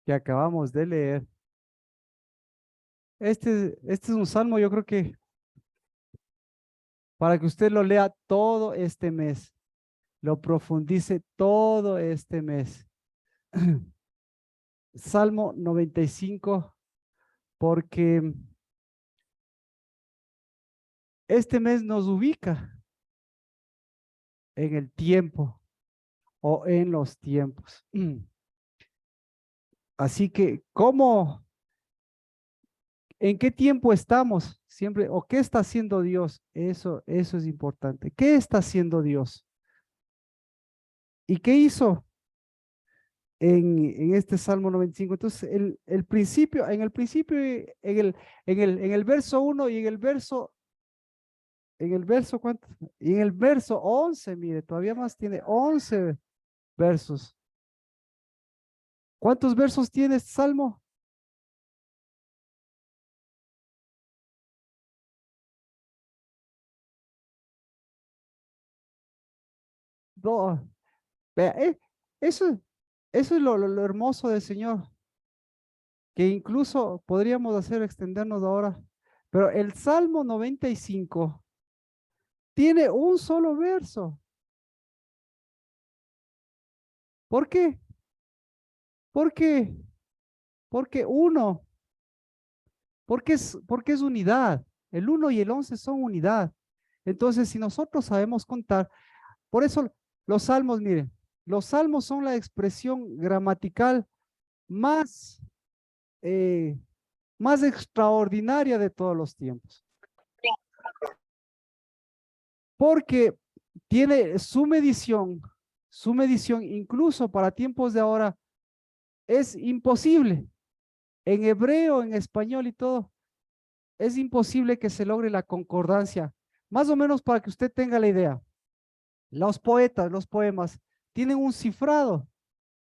que acabamos de leer. Este es un salmo, yo creo que para que usted lo lea todo este mes, lo profundice todo este mes. Salmo 95, porque este mes nos ubica en el tiempo o en los tiempos. Así que, en qué tiempo estamos? Siempre, o qué está haciendo Dios. Eso es importante. ¿Qué está haciendo Dios? ¿Y qué hizo en este Salmo 95? Entonces, el principio, en el principio, en el verso 1 y en el verso, ¿cuánto? Y en el verso 11, mire, todavía más tiene 11 versos. ¿Cuántos versos tiene este Salmo? No, vea, eso, eso es lo hermoso del Señor, que incluso podríamos hacer extendernos ahora, pero el Salmo 95 tiene un solo verso. ¿Por qué? ¿Por qué? Porque uno, porque es unidad. El uno y el 11 son unidad. Entonces, si nosotros sabemos contar, por eso los salmos, miren, los salmos son la expresión gramatical más, eh, más extraordinaria de todos los tiempos. Porque tiene su medición incluso para tiempos de ahora es imposible. En hebreo, en español y todo, es imposible que se logre la concordancia. Más o menos para que usted tenga la idea. Los poetas, los poemas, tienen un cifrado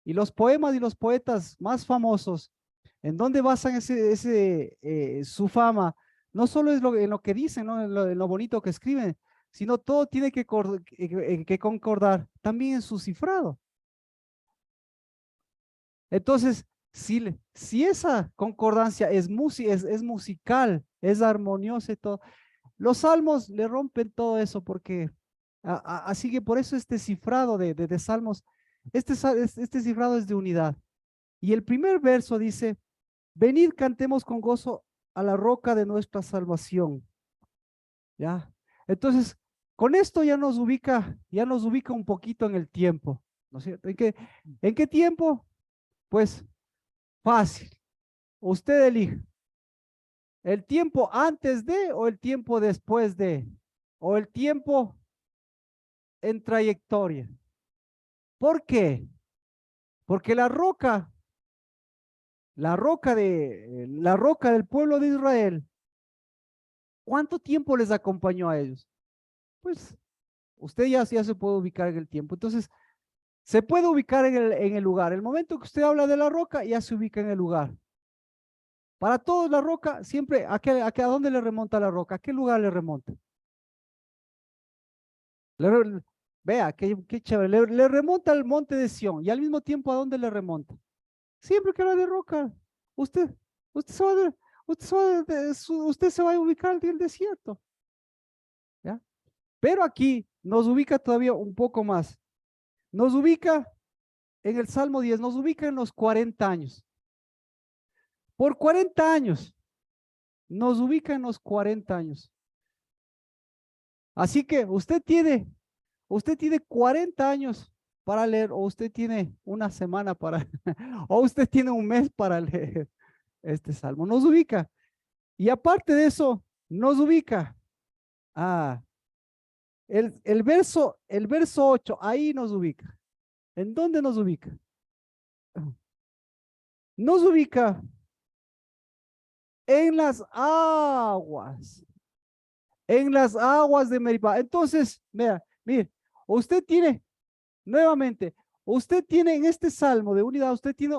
y los poemas y los poetas más famosos, ¿en dónde basan su fama? No solo es en lo que dicen, ¿no? En lo bonito que escriben, sino todo tiene que concordar también en su cifrado. Entonces, si esa concordancia es musical, es armoniosa y todo, los salmos le rompen todo eso porque, así que por eso este cifrado de salmos, este cifrado es de unidad. Y el primer verso dice, venid, cantemos con gozo a la roca de nuestra salvación. ¿Ya? Entonces, con esto ya nos ubica un poquito en el tiempo, ¿no es cierto? ¿En qué tiempo? Pues fácil. Usted elige el tiempo antes de o el tiempo después de o el tiempo en trayectoria. ¿Por qué? Porque la roca del pueblo de Israel, ¿cuánto tiempo les acompañó a ellos? Pues usted ya se puede ubicar en el tiempo. Entonces, se puede ubicar en el lugar. El momento que usted habla de la roca, ya se ubica en el lugar. Para todos la roca, siempre, ¿a dónde le remonta la roca? ¿A qué lugar le remonta? Le- Vea, qué chévere. Le remonta al monte de Sión y al mismo tiempo, ¿a dónde le remonta? Siempre que habla de roca, usted, usted se va, usted se va a ubicar en el desierto, ¿ya? Pero aquí nos ubica todavía un poco más. Nos ubica en el Salmo 10, nos ubica en los 40 años. Por 40 años, nos ubica en los 40 años. Así que usted tiene 40 años para leer, o usted tiene una semana para, o usted tiene un mes para leer este Salmo. Nos ubica. Y aparte de eso, nos ubica. Ah, el verso 8, ahí nos ubica. ¿En dónde nos ubica? Nos ubica en las aguas de Meribá. Entonces, vea, mire, usted tiene, nuevamente, usted tiene en este salmo de unidad, usted tiene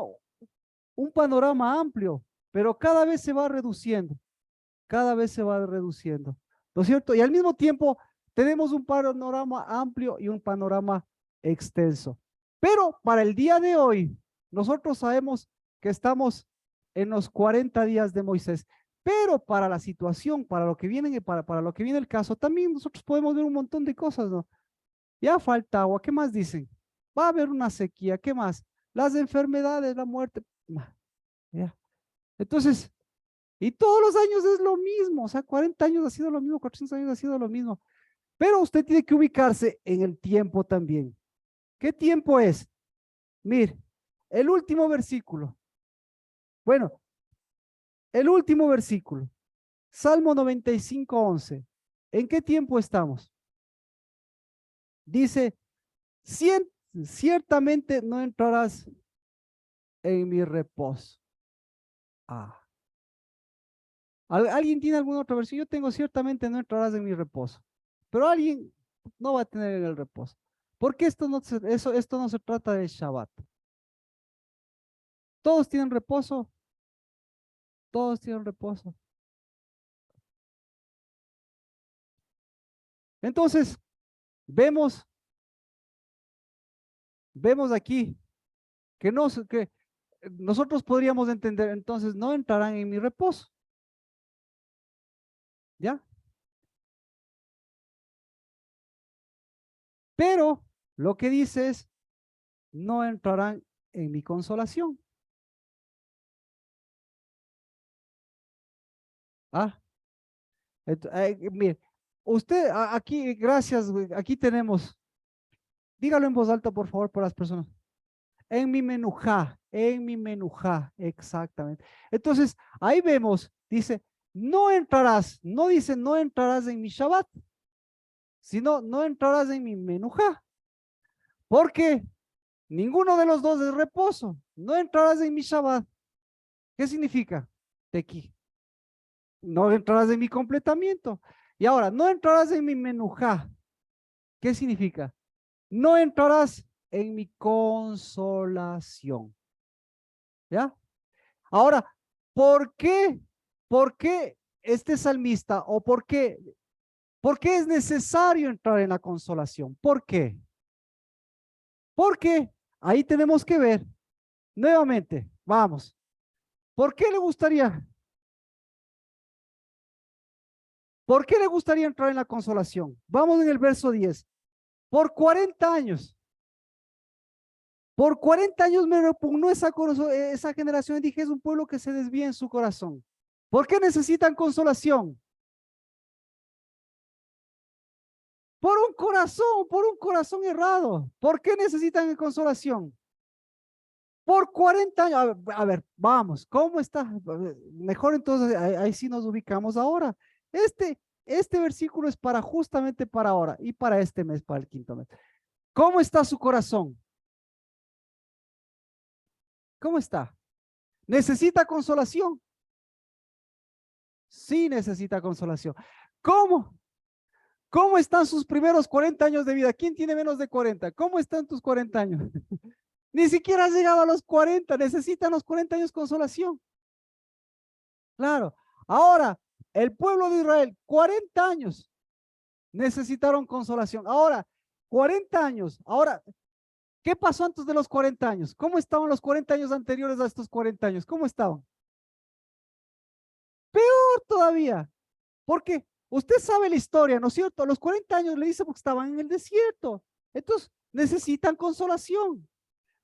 un panorama amplio, pero cada vez se va reduciendo, ¿no es cierto? Y al mismo tiempo tenemos un panorama amplio y un panorama extenso. Pero para el día de hoy, nosotros sabemos que estamos en los 40 días de Moisés. Pero para la situación, para lo que viene, para lo que viene el caso, también nosotros podemos ver un montón de cosas, ¿no? Ya falta agua, ¿qué más dicen? Va a haber una sequía, ¿qué más? Las enfermedades, la muerte. Ya. Entonces, y todos los años es lo mismo, o sea, 40 años ha sido lo mismo, 400 años ha sido lo mismo. Pero usted tiene que ubicarse en el tiempo también. ¿Qué tiempo es? Mire, el último versículo. Bueno, el último versículo. Salmo 95:11. ¿En qué tiempo estamos? Dice, ciertamente no entrarás en mi reposo. Ah. ¿Alguien tiene alguna otra versión? Yo tengo ciertamente no entrarás en mi reposo. Pero alguien no va a tener en el reposo. Porque esto no se trata de Shabbat. Todos tienen reposo. Todos tienen reposo. Entonces, vemos aquí que nosotros podríamos entender, entonces no entrarán en mi reposo. ¿Ya? Pero lo que dice es, no entrarán en mi consolación. Ah, mire, usted aquí, gracias, güey, aquí tenemos, dígalo en voz alta, por favor, para las personas. En mi menujá, exactamente. Entonces, ahí vemos, dice, no entrarás, no dice no entrarás en mi Shabbat, sino no entrarás en mi menujá, porque ninguno de los dos es reposo. No entrarás en mi Shabbat. ¿Qué significa? Tequi. No entrarás en mi completamiento. Y ahora, no entrarás en mi menujá. ¿Qué significa? No entrarás en mi consolación. ¿Ya? Ahora, ¿por qué? ¿Por qué este salmista o por qué es necesario entrar en la consolación? ¿Por qué? Porque ahí tenemos que ver nuevamente, vamos, ¿por qué le gustaría? ¿Por qué le gustaría entrar en la consolación? Vamos en el verso 10. Por 40 años. Por 40 años me repugnó esa generación y dije, es un pueblo que se desvía en su corazón. ¿Por qué necesitan consolación? Por un corazón errado. ¿Por qué necesitan consolación? Por 40 años. A ver, vamos, ¿cómo está? Mejor entonces, ahí sí nos ubicamos ahora. Este versículo es para justamente para ahora y para este mes, para el quinto mes. ¿Cómo está su corazón? ¿Cómo está? ¿Necesita consolación? Sí necesita consolación. ¿Cómo? ¿Cómo están sus primeros 40 años de vida? ¿Quién tiene menos de 40? ¿Cómo están tus 40 años? Ni siquiera has llegado a los 40, necesitan los 40 años consolación. Claro. Ahora, el pueblo de Israel, 40 años necesitaron consolación. Ahora, 40 años. Ahora, ¿qué pasó antes de los 40 años? ¿Cómo estaban los 40 años anteriores a estos 40 años? ¿Cómo estaban? Peor todavía. Porque usted sabe la historia, ¿no es cierto? A los 40 años le dice porque estaban en el desierto. Entonces, necesitan consolación.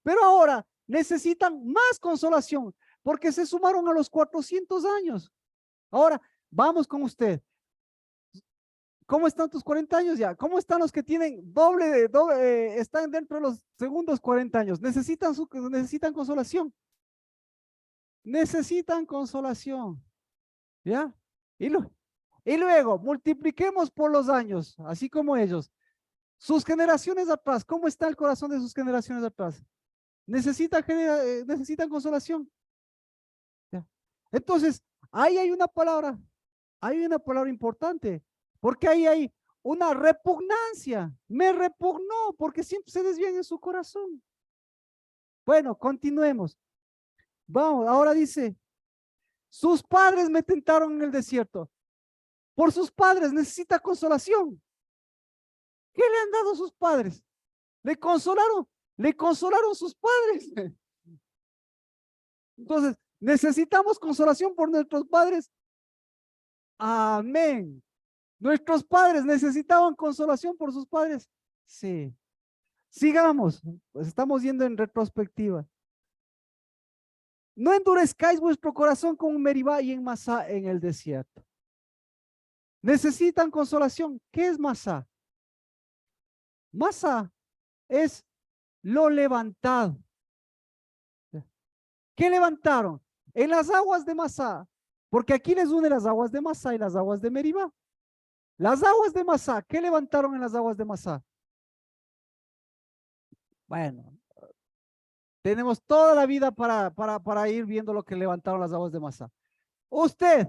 Pero ahora necesitan más consolación porque se sumaron a los 400 años. Ahora, vamos con usted. ¿Cómo están tus 40 años ya? ¿Cómo están los que tienen están dentro de los segundos 40 años? Necesitan consolación. Necesitan consolación. ¿Ya? Y, y luego, multipliquemos por los años, así como ellos. Sus generaciones atrás, ¿cómo está el corazón de sus generaciones atrás? Necesitan consolación. ¿Ya? Entonces, ahí hay una palabra importante, porque ahí hay una repugnancia. Me repugnó porque siempre se desvían en su corazón. Bueno, continuemos. Vamos, ahora dice, sus padres me tentaron en el desierto. Por sus padres necesita consolación. ¿Qué le han dado sus padres? Le consolaron sus padres. Entonces, ¿necesitamos consolación por nuestros padres? Amén. ¿Nuestros padres necesitaban consolación por sus padres? Sí. Sigamos, pues estamos yendo en retrospectiva. No endurezcáis vuestro corazón como en Meribá y en Masá en el desierto. Necesitan consolación. ¿Qué es Masá? Masá es lo levantado. ¿Qué levantaron? En las aguas de Masá, porque aquí les une las aguas de Masá y las aguas de Meribá. Las aguas de Masá, ¿qué levantaron en las aguas de Masá? Bueno, tenemos toda la vida para ir viendo lo que levantaron las aguas de Masá. Usted,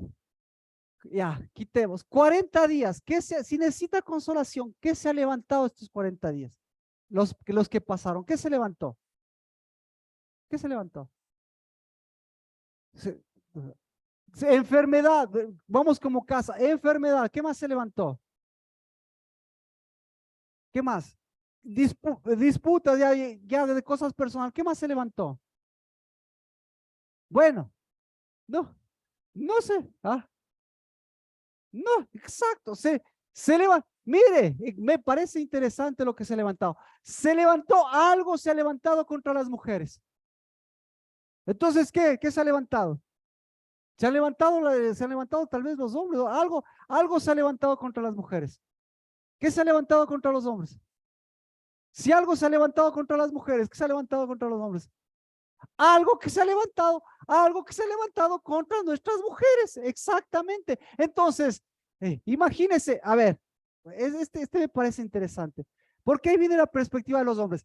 ya, quitemos, 40 días, si necesita consolación, ¿qué se ha levantado estos 40 días? Los que pasaron, ¿qué se levantó? ¿Qué se levantó? Se- enfermedad, vamos como casa, enfermedad, ¿qué más se levantó? ¿Qué más? Disputas ya de cosas personales, ¿qué más se levantó? Bueno, no, no sé, no, exacto, se levantó. Mire, me parece interesante lo que se ha levantado. Se levantó, algo se ha levantado contra las mujeres. Entonces, ¿qué se ha levantado? Se han levantado tal vez los hombres, algo se ha levantado contra las mujeres. ¿Qué se ha levantado contra los hombres? Si algo se ha levantado contra las mujeres, ¿qué se ha levantado contra los hombres? Algo que se ha levantado contra nuestras mujeres, exactamente. Entonces, imagínense, a ver, este me parece interesante, porque ahí viene la perspectiva de los hombres.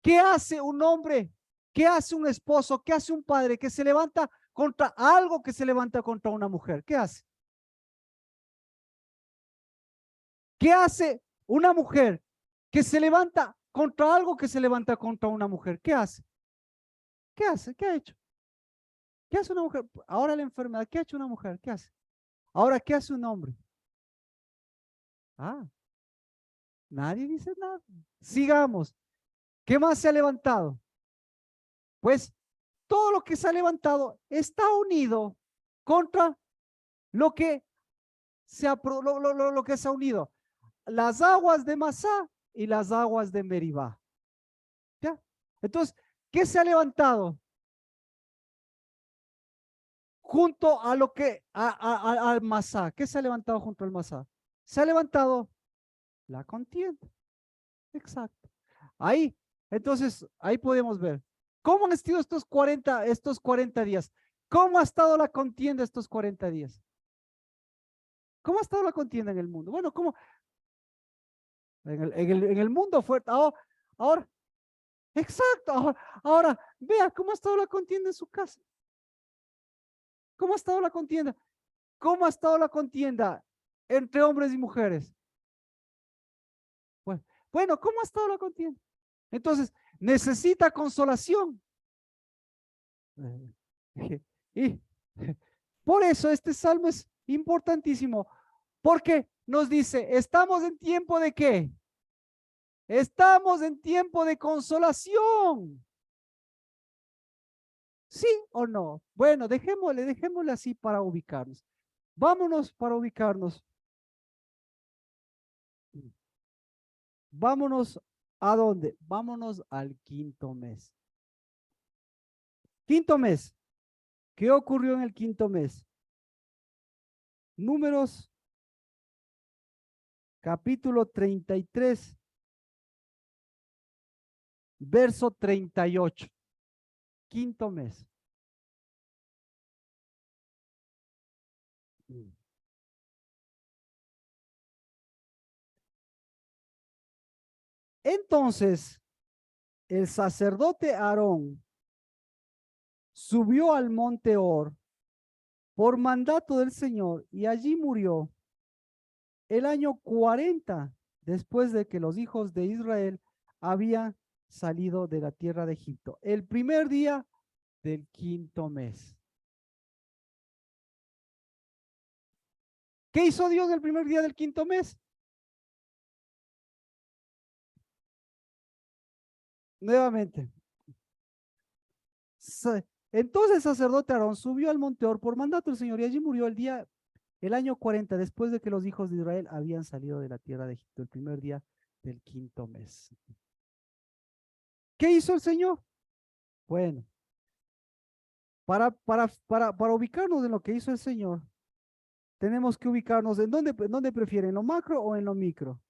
¿Qué hace un hombre? ¿Qué hace un esposo? ¿Qué hace un padre que se levanta contra algo que se levanta contra una mujer? ¿Qué hace? ¿Qué hace una mujer que se levanta contra algo que se levanta contra una mujer? ¿Qué hace? ¿Qué hace? ¿Qué ha hecho? ¿Qué hace una mujer? Ahora la enfermedad, ¿qué ha hecho una mujer? ¿Qué hace? Ahora, ¿qué hace un hombre? Ah, nadie dice nada. Sigamos. ¿Qué más se ha levantado? Pues todo lo que se ha levantado está unido contra lo que lo que se ha unido. Las aguas de Masá y las aguas de Meribá. ¿Ya? Entonces, ¿qué se ha levantado? Junto a lo que, al Masá. ¿Qué se ha levantado junto al Masá? Se ha levantado la contienda. Exacto. Ahí, entonces, ahí podemos ver. ¿Cómo han estado estos 40 días? ¿Cómo ha estado la contienda estos 40 días? ¿Cómo ha estado la contienda en el mundo? Bueno, ¿cómo? En el mundo fuerte. Ahora, exacto. Ahora, vea cómo ha estado la contienda en su casa. ¿Cómo ha estado la contienda? ¿Cómo ha estado la contienda entre hombres y mujeres? Bueno, bueno, ¿cómo ha estado la contienda? Entonces, necesita consolación. Y por eso este salmo es importantísimo, porque nos dice, ¿estamos en tiempo de qué? Estamos en tiempo de consolación. ¿Sí o no? Bueno, dejémosle así para ubicarnos. Vámonos para ubicarnos. Vámonos ¿a dónde? Vámonos al quinto mes. Quinto mes. ¿Qué ocurrió en el quinto mes? Números, capítulo 33, verso 38. Quinto mes. Entonces, el sacerdote Aarón subió al monte Or por mandato del Señor y allí murió el año 40 después de que los hijos de Israel habían salido de la tierra de Egipto. El primer día del quinto mes. ¿Qué hizo Dios el primer día del quinto mes? Nuevamente, Entonces el sacerdote Aarón subió al monte Hor por mandato del Señor y allí murió el año 40, después de que los hijos de Israel habían salido de la tierra de Egipto, el primer día del quinto mes. ¿Qué hizo el Señor? Bueno, para ubicarnos en lo que hizo el Señor, tenemos que ubicarnos en dónde prefieren, en lo macro o en lo micro.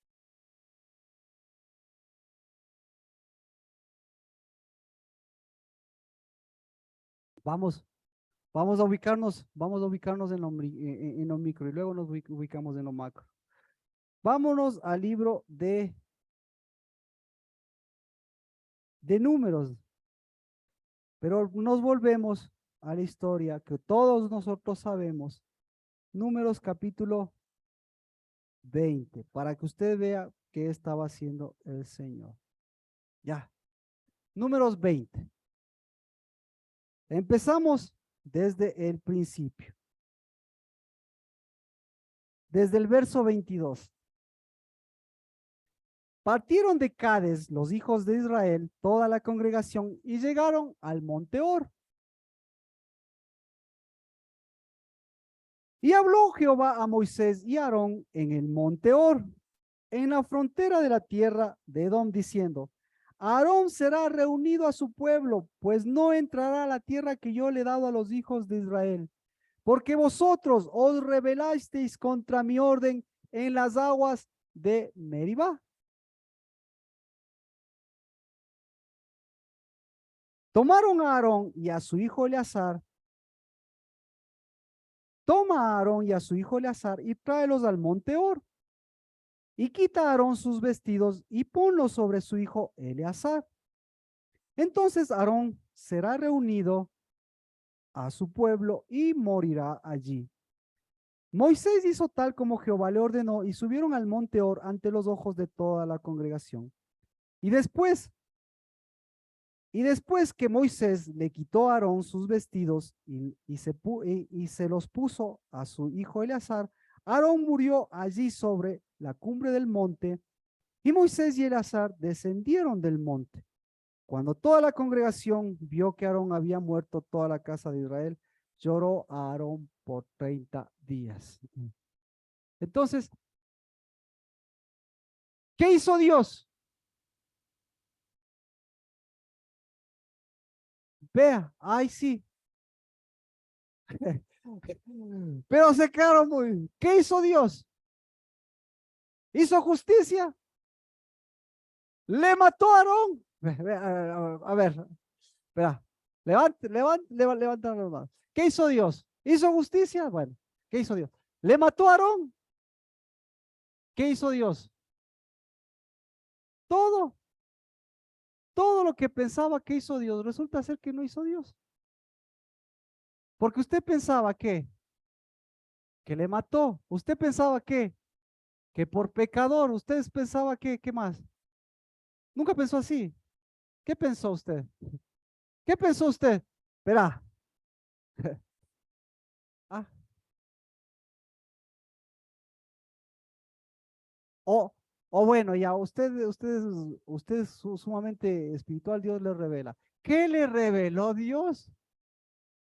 Vamos, vamos a ubicarnos en lo micro y luego nos ubicamos en lo macro. Vámonos al libro de números, pero nos volvemos a la historia que todos nosotros sabemos. Números capítulo 20, para que usted vea qué estaba haciendo el Señor. Ya, números 20. Empezamos desde el principio, desde el verso 22. Partieron de Cades los hijos de Israel, toda la congregación, y llegaron al monte Hor. Y habló Jehová a Moisés y a Aarón en el monte Hor, en la frontera de la tierra de Edom, diciendo: Aarón será reunido a su pueblo, pues no entrará a la tierra que yo le he dado a los hijos de Israel, porque vosotros os rebelasteis contra mi orden en las aguas de Meribá. Tomaron a Aarón y a su hijo Eleazar. Toma a Aarón y a su hijo Eleazar y tráelos al monte Hor. Y quita a Aarón sus vestidos y ponlos sobre su hijo Eleazar. Entonces Aarón será reunido a su pueblo y morirá allí. Moisés hizo tal como Jehová le ordenó y subieron al monte Hor ante los ojos de toda la congregación. Y después Y después que Moisés le quitó a Aarón sus vestidos y se los puso a su hijo Eleazar, Aarón murió allí sobre la cumbre del monte, y Moisés y Eleazar descendieron del monte. Cuando toda la congregación vio que Aarón había muerto, toda la casa de Israel lloró a Aarón por 30 días. Entonces, ¿qué hizo Dios? Vea, ay sí. Pero se quedaron muy. ¿Qué hizo Dios? ¿Hizo justicia? Le mató a Aarón. A ver, espera. Levanta las manos. ¿Qué hizo Dios? ¿Hizo justicia? Bueno, ¿qué hizo Dios? Le mató a Aarón. ¿Qué hizo Dios? Todo, todo lo que pensaba que hizo Dios, resulta ser que no hizo Dios. Porque usted pensaba que le mató. Usted pensaba que por pecador. Usted pensaba ¿qué más? Nunca pensó así. ¿Qué pensó usted? ¿Qué pensó usted? Espera. Ah, o, o bueno, ya usted es sumamente espiritual, Dios le revela. ¿Qué le reveló Dios?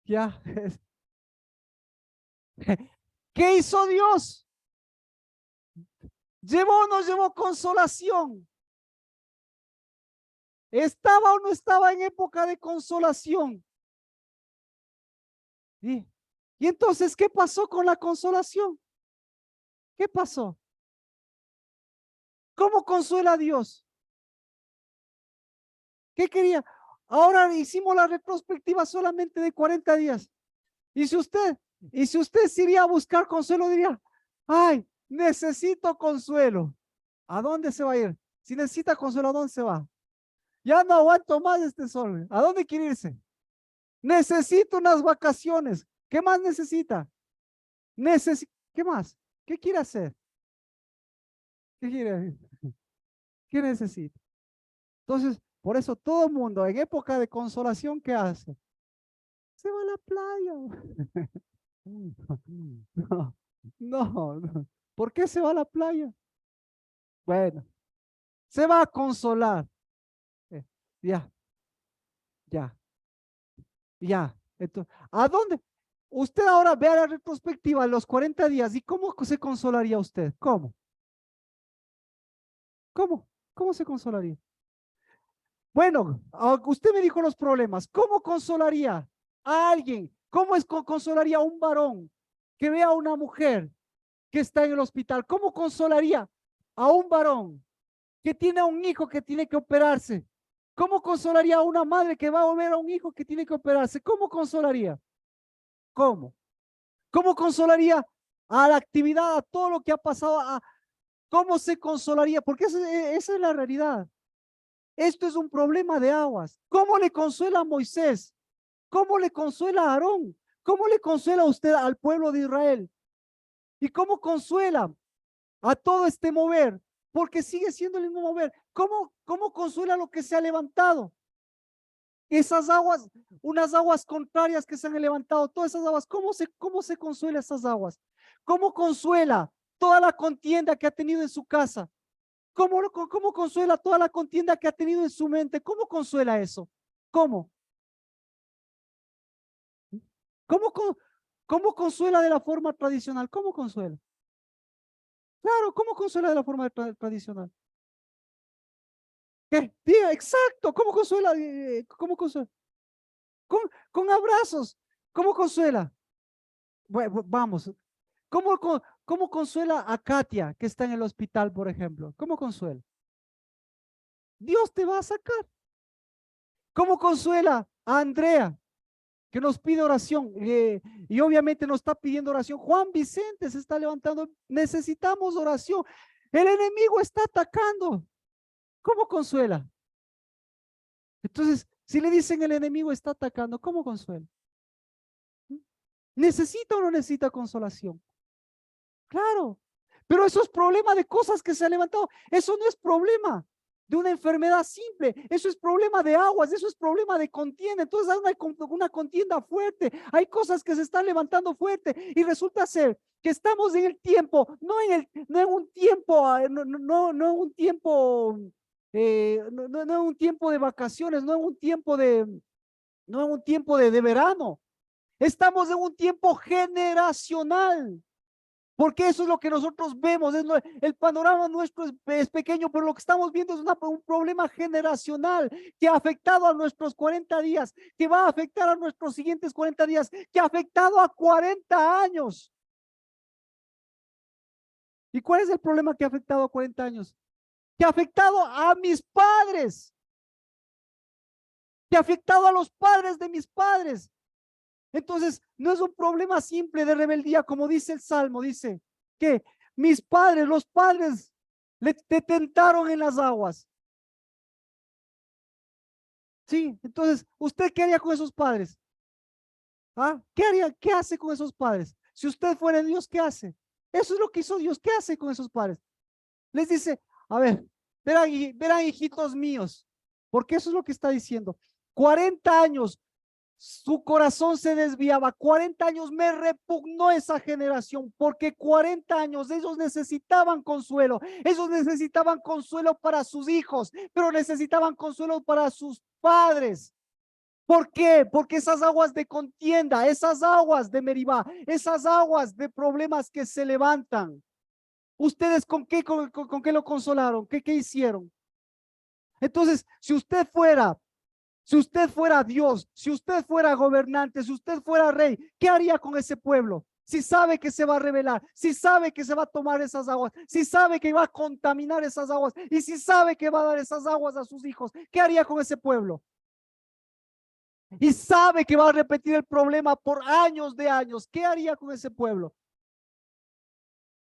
Ya. ¿Qué hizo Dios? ¿Nos llevó consolación? ¿Estaba o no estaba en época de consolación? ¿Y, y entonces qué pasó con la consolación? ¿Qué pasó? ¿Cómo consuela a Dios? ¿Qué quería? Ahora hicimos la retrospectiva solamente de 40 días. Y si usted se iría a buscar consuelo, diría: ay, necesito consuelo. ¿A dónde se va a ir? Si necesita consuelo, ¿a dónde se va? Ya no aguanto más este sol. ¿A dónde quiere irse? Necesito unas vacaciones. ¿Qué más necesita? ¿Qué más? ¿Qué quiere hacer? ¿Qué quiere? ¿Qué necesita? Entonces, por eso todo el mundo en época de consolación, ¿qué hace? Se va a la playa. No, no. ¿Por qué se va a la playa? Bueno, se va a consolar. Eh, ya, ya, ya. Entonces, ¿a dónde? Usted ahora vea la retrospectiva de los 40 días y cómo se consolaría usted. ¿Cómo? ¿Cómo? ¿Cómo se consolaría? Bueno, usted me dijo los problemas. ¿Cómo consolaría a alguien? ¿Cómo consolaría a un varón que vea a una mujer que está en el hospital? ¿Cómo consolaría a un varón que tiene a un hijo que tiene que operarse? ¿Cómo consolaría a una madre que va a ver a un hijo que tiene que operarse? ¿Cómo consolaría? ¿Cómo? ¿Cómo consolaría a la actividad, a todo lo que ha pasado? ¿Cómo se consolaría? Porque esa es la realidad. Esto es un problema de aguas. ¿Cómo le consuela a Moisés? ¿Cómo le consuela a Aarón? ¿Cómo le consuela a usted al pueblo de Israel? ¿Y cómo consuela a todo este mover? Porque sigue siendo el mismo mover. ¿Cómo consuela lo que se ha levantado? Esas aguas, unas aguas contrarias que se han levantado, todas esas aguas, ¿cómo se consuela esas aguas? ¿Cómo consuela toda la contienda que ha tenido en su casa? ¿Cómo consuela toda la contienda que ha tenido en su mente? ¿Cómo consuela eso? ¿Cómo? ¿Cómo, cómo consuela de la forma tradicional? ¿Cómo consuela? Claro, ¿cómo consuela de la forma tradicional? ¿Qué? Diga, exacto, ¿cómo consuela? ¿Cómo consuela? Con abrazos. ¿Cómo consuela? Bueno, vamos. ¿Cómo consuela a Katia, que está en el hospital, por ejemplo? ¿Cómo consuela? Dios te va a sacar. ¿Cómo consuela a Andrea, que nos pide oración? Y obviamente nos está pidiendo oración. Juan Vicente se está levantando. Necesitamos oración. El enemigo está atacando. ¿Cómo consuela? Entonces, si le dicen el enemigo está atacando, ¿cómo consuela? ¿Necesita o no necesita consolación? Claro, pero eso es problema de cosas que se han levantado. Eso no es problema de una enfermedad simple. Eso es problema de aguas. Eso es problema de contienda. Entonces hay una contienda fuerte. Hay cosas que se están levantando fuerte y resulta ser que estamos en el tiempo, no en un tiempo, no en un tiempo, no en un tiempo de vacaciones, no en un tiempo de verano. Estamos en un tiempo generacional. Porque eso es lo que nosotros vemos, el panorama nuestro es pequeño, pero lo que estamos viendo es un problema generacional que ha afectado a nuestros 40 días, que va a afectar a nuestros siguientes 40 días, que ha afectado a 40 años. ¿Y cuál es el problema que ha afectado a 40 años? Que ha afectado a mis padres, que ha afectado a los padres de mis padres. Entonces, no es un problema simple de rebeldía, como dice el Salmo, dice que mis padres, los padres, te tentaron en las aguas. Sí, entonces, ¿usted qué haría con esos padres? ¿Ah? ¿Qué haría? ¿Qué hace con esos padres? Si usted fuera Dios, ¿qué hace? Eso es lo que hizo Dios. ¿Qué hace con esos padres? Les dice, a ver, verán hijitos míos, porque eso es lo que está diciendo. 40 años su corazón se desviaba. 40 años me repugnó esa generación, porque 40 años ellos necesitaban consuelo. Ellos necesitaban consuelo para sus hijos, pero necesitaban consuelo para sus padres. ¿Por qué? Porque esas aguas de contienda, esas aguas de Meribá, esas aguas de problemas que se levantan, ¿ustedes con qué lo consolaron? ¿Qué hicieron? Entonces, si usted fuera Dios, si usted fuera gobernante, si usted fuera rey, ¿qué haría con ese pueblo? Si sabe que se va a rebelar, si sabe que se va a tomar esas aguas, si sabe que va a contaminar esas aguas y si sabe que va a dar esas aguas a sus hijos, ¿qué haría con ese pueblo? Y sabe que va a repetir el problema por años de años, ¿qué haría con ese pueblo?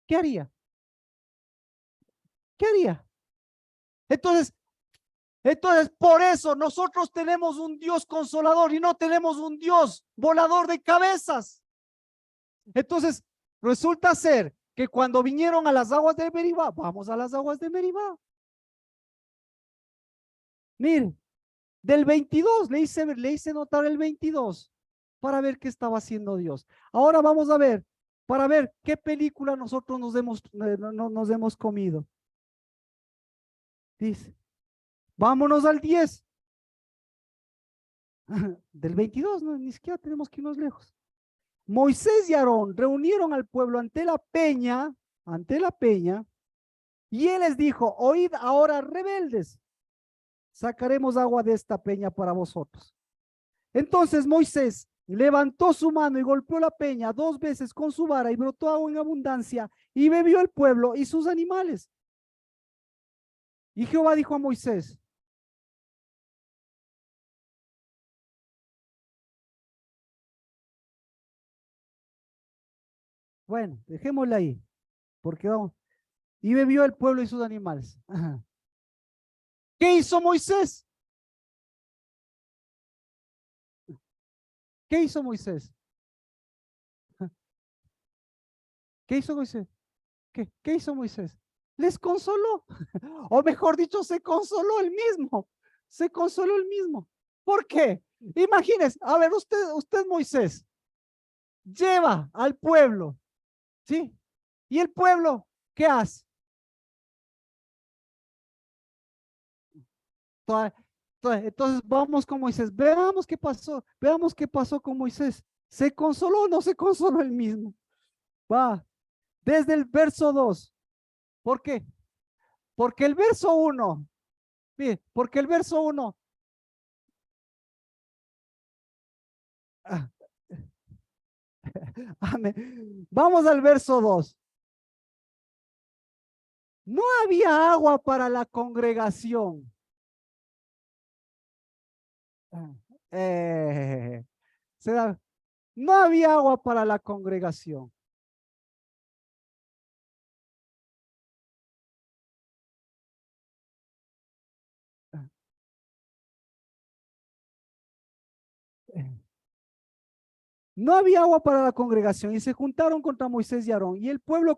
¿Qué haría? ¿Qué haría? Entonces, por eso nosotros tenemos un Dios consolador y no tenemos un Dios volador de cabezas. Entonces, resulta ser que cuando vinieron a las aguas de Meribá, vamos a las aguas de Meribá. Mire, del 22, le hice notar el 22 para ver qué estaba haciendo Dios. Ahora vamos a ver, para ver qué película nosotros nos hemos comido. Dice, vámonos al 10. Del 22, no, ni siquiera tenemos que irnos lejos. Moisés y Aarón reunieron al pueblo ante la peña, y él les dijo, oíd ahora rebeldes, sacaremos agua de esta peña para vosotros. Entonces Moisés levantó su mano y golpeó la peña 2 veces con su vara y brotó agua en abundancia y bebió el pueblo y sus animales. Y Jehová dijo a Moisés, bueno, dejémosla ahí, porque vamos, y bebió el pueblo y sus animales. Ajá. ¿Qué hizo Moisés? ¿Qué hizo Moisés? ¿Qué hizo Moisés? ¿Qué hizo Moisés? Les consoló, o mejor dicho, se consoló el mismo, se consoló el mismo. ¿Por qué? Imagínense, a ver, usted Moisés, lleva al pueblo, ¿sí? ¿Y el pueblo qué hace? Toda- Entonces vamos con Moisés, veamos qué pasó con Moisés. ¿Se consoló o no se consoló el mismo? Va, desde el verso 2. ¿Por qué? Porque el verso 1, mire, porque el verso 1, ah, amén. Vamos al verso 2. No había agua para la congregación. Ah, Eh, se da- no había agua para la congregación. Ah, eh, No había agua para la congregación y se juntaron contra Moisés y Aarón y el pueblo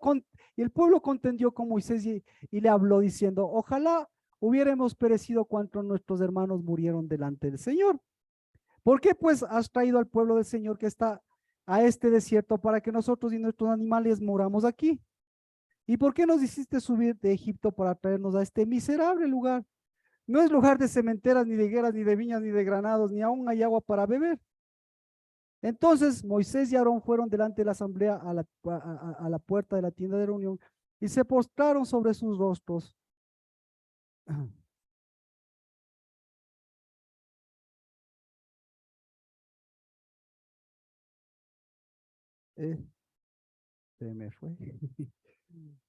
contendió con Moisés y le habló diciendo, ojalá hubiéramos perecido cuanto nuestros hermanos murieron delante del Señor. ¿Por qué pues has traído al pueblo del Señor que está a este desierto para que nosotros y nuestros animales moramos aquí? ¿Y por qué nos hiciste subir de Egipto para traernos a este miserable lugar? No es lugar de cementeras, ni de higueras, ni de viñas, ni de granados, ni aún hay agua para beber. Entonces Moisés y Aarón fueron delante de la asamblea a la puerta de la tienda de reunión y se postraron sobre sus rostros. Eh, Se me fue.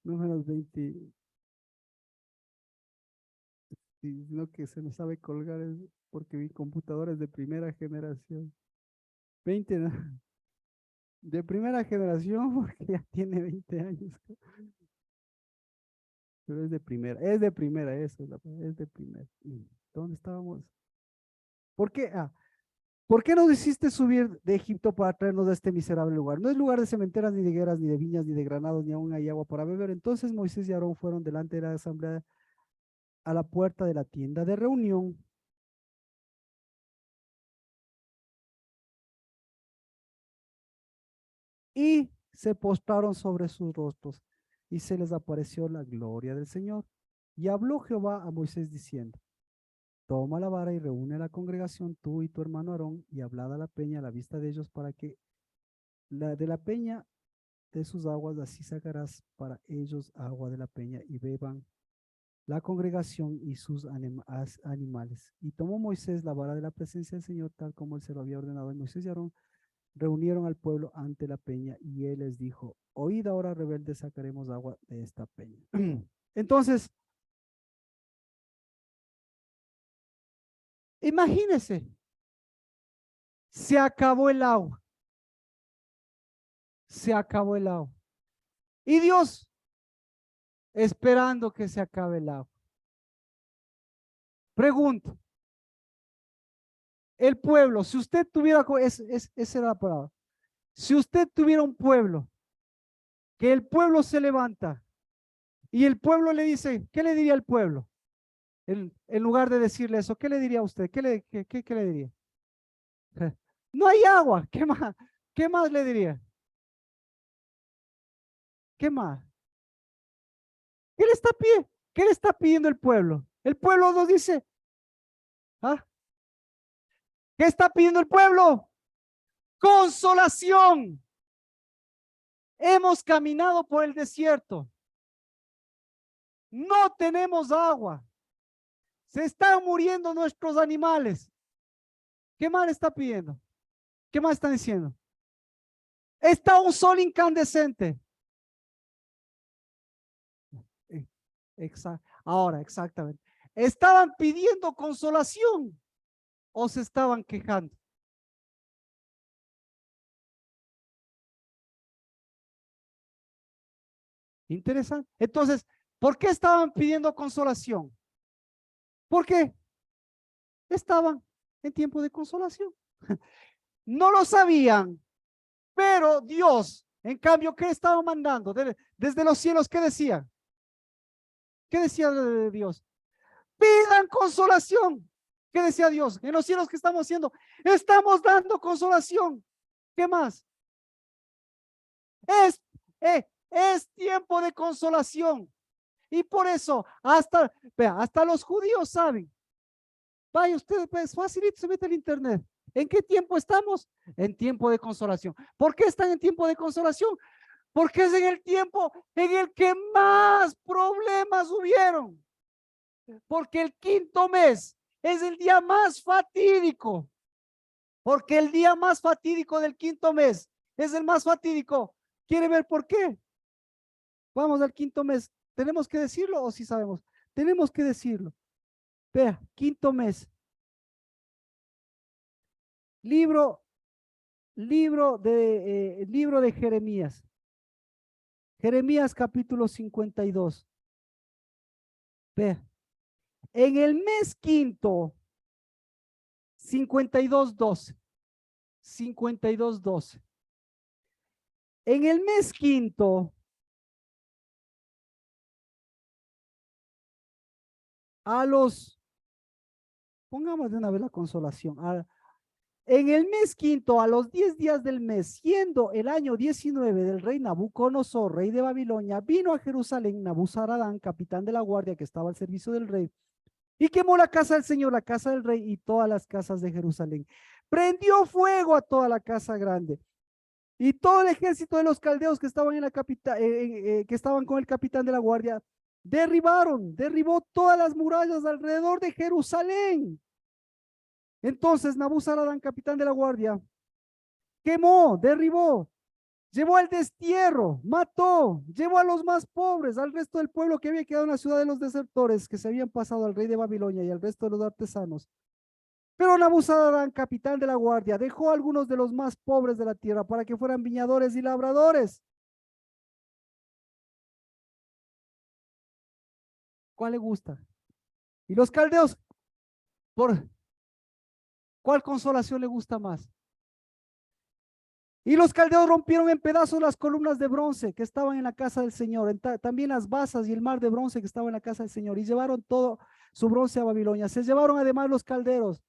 Números 20, sino que se me sabe colgar porque mi computadora es de primera generación. 20, ¿no? De primera generación porque ya tiene 20 años. Pero es de primera, eso es de primera. ¿Dónde estábamos? ¿Por qué? ¿Por qué nos hiciste subir de Egipto para traernos a este miserable lugar? No es lugar de cementeras, ni de higueras, ni de viñas, ni de granados, ni aún hay agua para beber. Entonces Moisés y Aarón fueron delante de la asamblea a la puerta de la tienda de reunión y se postraron sobre sus rostros y se les apareció la gloria del Señor. Y habló Jehová a Moisés diciendo, toma la vara y reúne a la congregación, tú y tu hermano Aarón, y hablad a la peña a la vista de ellos para que de la peña de sus aguas, así sacarás para ellos agua de la peña y beban la congregación y sus animales. Y tomó Moisés la vara de la presencia del Señor, tal como él se lo había ordenado. Y Moisés y Aarón reunieron al pueblo ante la peña y él les dijo, oíd ahora rebeldes, sacaremos agua de esta peña. Entonces, imagínense, se acabó el agua, se acabó el agua. Y Dios esperando que se acabe el agua. Pregunto, el pueblo, si usted tuviera, esa era la palabra, si usted tuviera un pueblo, que el pueblo se levanta y el pueblo le dice, ¿qué le diría al pueblo? En lugar de decirle eso, ¿qué le diría a usted? ¿Qué le diría? No hay agua, ¿qué más? ¿Qué más le diría? ¿Qué más? ¿Qué le está pidiendo? ¿Qué le está pidiendo el pueblo? El pueblo nos dice, ¿ah? ¿Qué está pidiendo el pueblo? Consolación. Hemos caminado por el desierto. No tenemos agua. Se están muriendo nuestros animales. ¿Qué más está pidiendo? ¿Qué más están diciendo? Está un sol incandescente. Ahora, exactamente. ¿Estaban pidiendo consolación o se estaban quejando? Interesante. Entonces, ¿por qué estaban pidiendo consolación? Porque estaban en tiempo de consolación. No lo sabían, pero Dios, en cambio, ¿qué estaba mandando? Desde los cielos, ¿qué decía? ¿Qué decía de Dios? Pidan consolación. ¿Qué decía Dios? En los cielos, ¿qué estamos haciendo? Estamos dando consolación. ¿Qué más? Es, es tiempo de consolación. Y por eso, vea, hasta los judíos saben. Vaya, usted, pues facilito, se mete al internet. ¿En qué tiempo estamos? En tiempo de consolación. ¿Por qué están en tiempo de consolación? Porque es en el tiempo en el que más problemas hubieron. Porque el quinto mes es el día más fatídico. Porque el día más fatídico del quinto mes es el más fatídico. ¿Quiere ver por qué? Vamos al quinto mes. ¿Tenemos que decirlo o si sabemos? Tenemos que decirlo. Vea, quinto mes. Libro, libro de Jeremías. Jeremías capítulo 52. Vea, en el mes quinto, 52:12. 52:12. En el mes quinto, pongamos de una vez la consolación, en el mes quinto, a los 10 días del mes, siendo el año 19 del rey Nabucodonosor, rey de Babilonia, vino a Jerusalén Nabuzaradán, capitán de la guardia que estaba al servicio del rey, y quemó la casa del Señor, la casa del rey y todas las casas de Jerusalén. Prendió fuego a toda la casa grande. Y todo el ejército de los caldeos que estaban en la capital, que estaban con el capitán de la guardia, derribó todas las murallas alrededor de Jerusalén. Entonces Nabuzaradán, capitán de la guardia, quemó, derribó, llevó al destierro, mató, llevó a los más pobres, al resto del pueblo que había quedado en la ciudad de los desertores, que se habían pasado al rey de Babilonia y al resto de los artesanos. Pero Nabuzaradán, capitán de la guardia, dejó a algunos de los más pobres de la tierra para que fueran viñadores y labradores. ¿Cuál le gusta? Y los caldeos, ¿por cuál consolación le gusta más? Y los caldeos rompieron en pedazos las columnas de bronce que estaban en la casa del Señor, también las basas y el mar de bronce que estaba en la casa del Señor, y llevaron todo su bronce a Babilonia. Se llevaron además los calderos.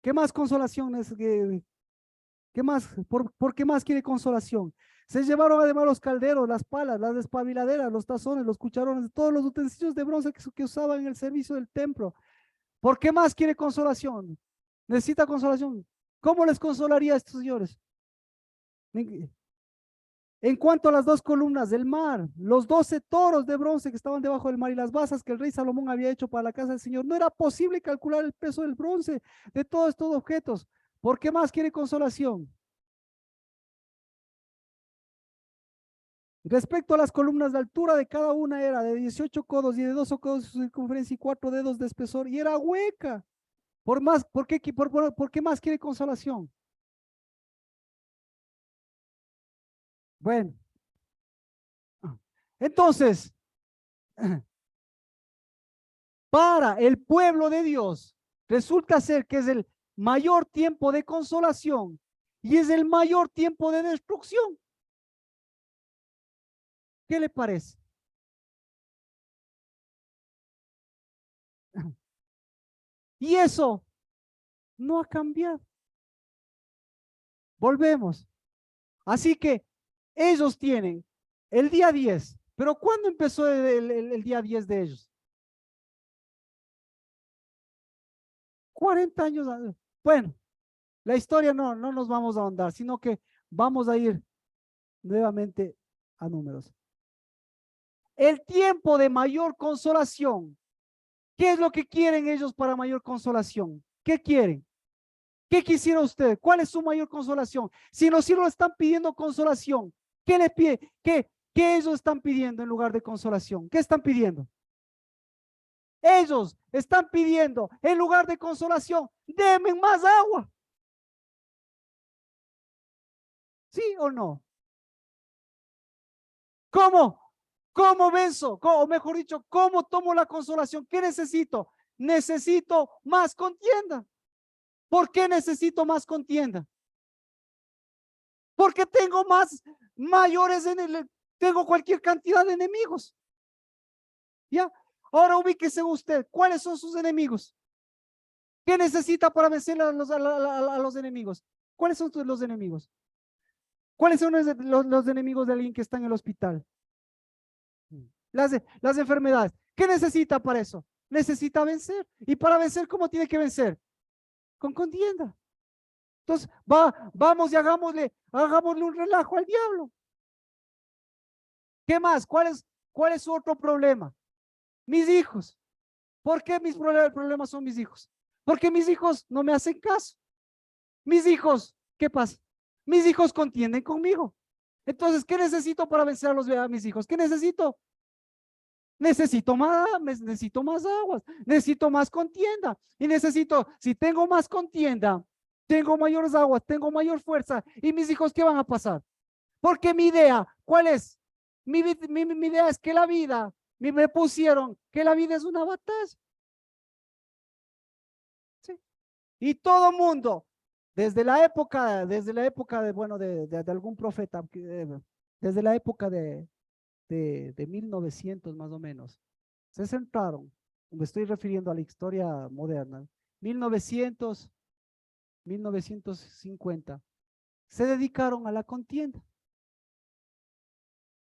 ¿Qué más consolación es? ¿Qué más? ¿Por qué más quiere consolación? Se llevaron además los calderos, las palas, las despabiladeras, los tazones, los cucharones, todos los utensilios de bronce que usaban en el servicio del templo. ¿Por qué más quiere consolación? ¿Necesita consolación? ¿Cómo les consolaría a estos señores? En cuanto a las dos columnas del mar, los 12 toros de bronce que estaban debajo del mar y las basas que el rey Salomón había hecho para la casa del Señor, no era posible calcular el peso del bronce de todos estos objetos. ¿Por qué más quiere consolación? Respecto a las columnas, la altura de cada una era de 18 codos y de 2 codos de circunferencia y 4 dedos de espesor y era hueca. ¿Por qué más quiere consolación? Bueno, entonces, para el pueblo de Dios, resulta ser que es el mayor tiempo de consolación y es el mayor tiempo de destrucción. ¿Qué le parece? Y eso no ha cambiado. Volvemos. Así que ellos tienen el día 10, pero ¿cuándo empezó el día 10 de ellos? 40 años. Bueno, La historia no nos vamos a ahondar, sino que vamos a ir nuevamente a números. El tiempo de mayor consolación. ¿Qué es lo que quieren ellos para mayor consolación? ¿Qué quieren? ¿Qué quisiera usted? ¿Cuál es su mayor consolación? Si los cielos están pidiendo consolación, ¿qué le pide? ¿Qué ellos están pidiendo en lugar de consolación? ¿Qué están pidiendo? Ellos están pidiendo en lugar de consolación, denme más agua. ¿Sí o no? ¿Cómo? ¿Cómo venzo? O mejor dicho, ¿cómo tomo la consolación? ¿Qué necesito? Necesito más contienda. ¿Por qué necesito más contienda? Porque tengo mayores tengo cualquier cantidad de enemigos. ¿Ya? Ahora ubíquese usted, ¿cuáles son sus enemigos? ¿Qué necesita para vencer a los enemigos? ¿Cuáles son los enemigos? ¿Cuáles son los enemigos de alguien que está en el hospital? Las enfermedades. ¿Qué necesita para eso? Necesita vencer. Y para vencer, ¿cómo tiene que vencer? Con contienda. Entonces, vamos y hagámosle un relajo al diablo. ¿Qué más? ¿Cuál es su otro problema? Mis hijos. ¿Por qué mis problemas son mis hijos? Porque mis hijos no me hacen caso. Mis hijos, ¿qué pasa? Mis hijos contienden conmigo. Entonces, ¿qué necesito para vencer a mis hijos? ¿Qué necesito? Necesito más aguas, necesito más contienda. Y necesito, si tengo más contienda, tengo mayores aguas, tengo mayor fuerza. ¿Y mis hijos qué van a pasar? Porque mi idea, ¿cuál es? Mi idea es que la vida, me pusieron que la vida es una batalla. ¿Sí? Y todo mundo, desde la época de, bueno, de algún profeta, desde la época de 1900 más o menos, se centraron, me estoy refiriendo a la historia moderna, 1900, 1950, se dedicaron a la contienda.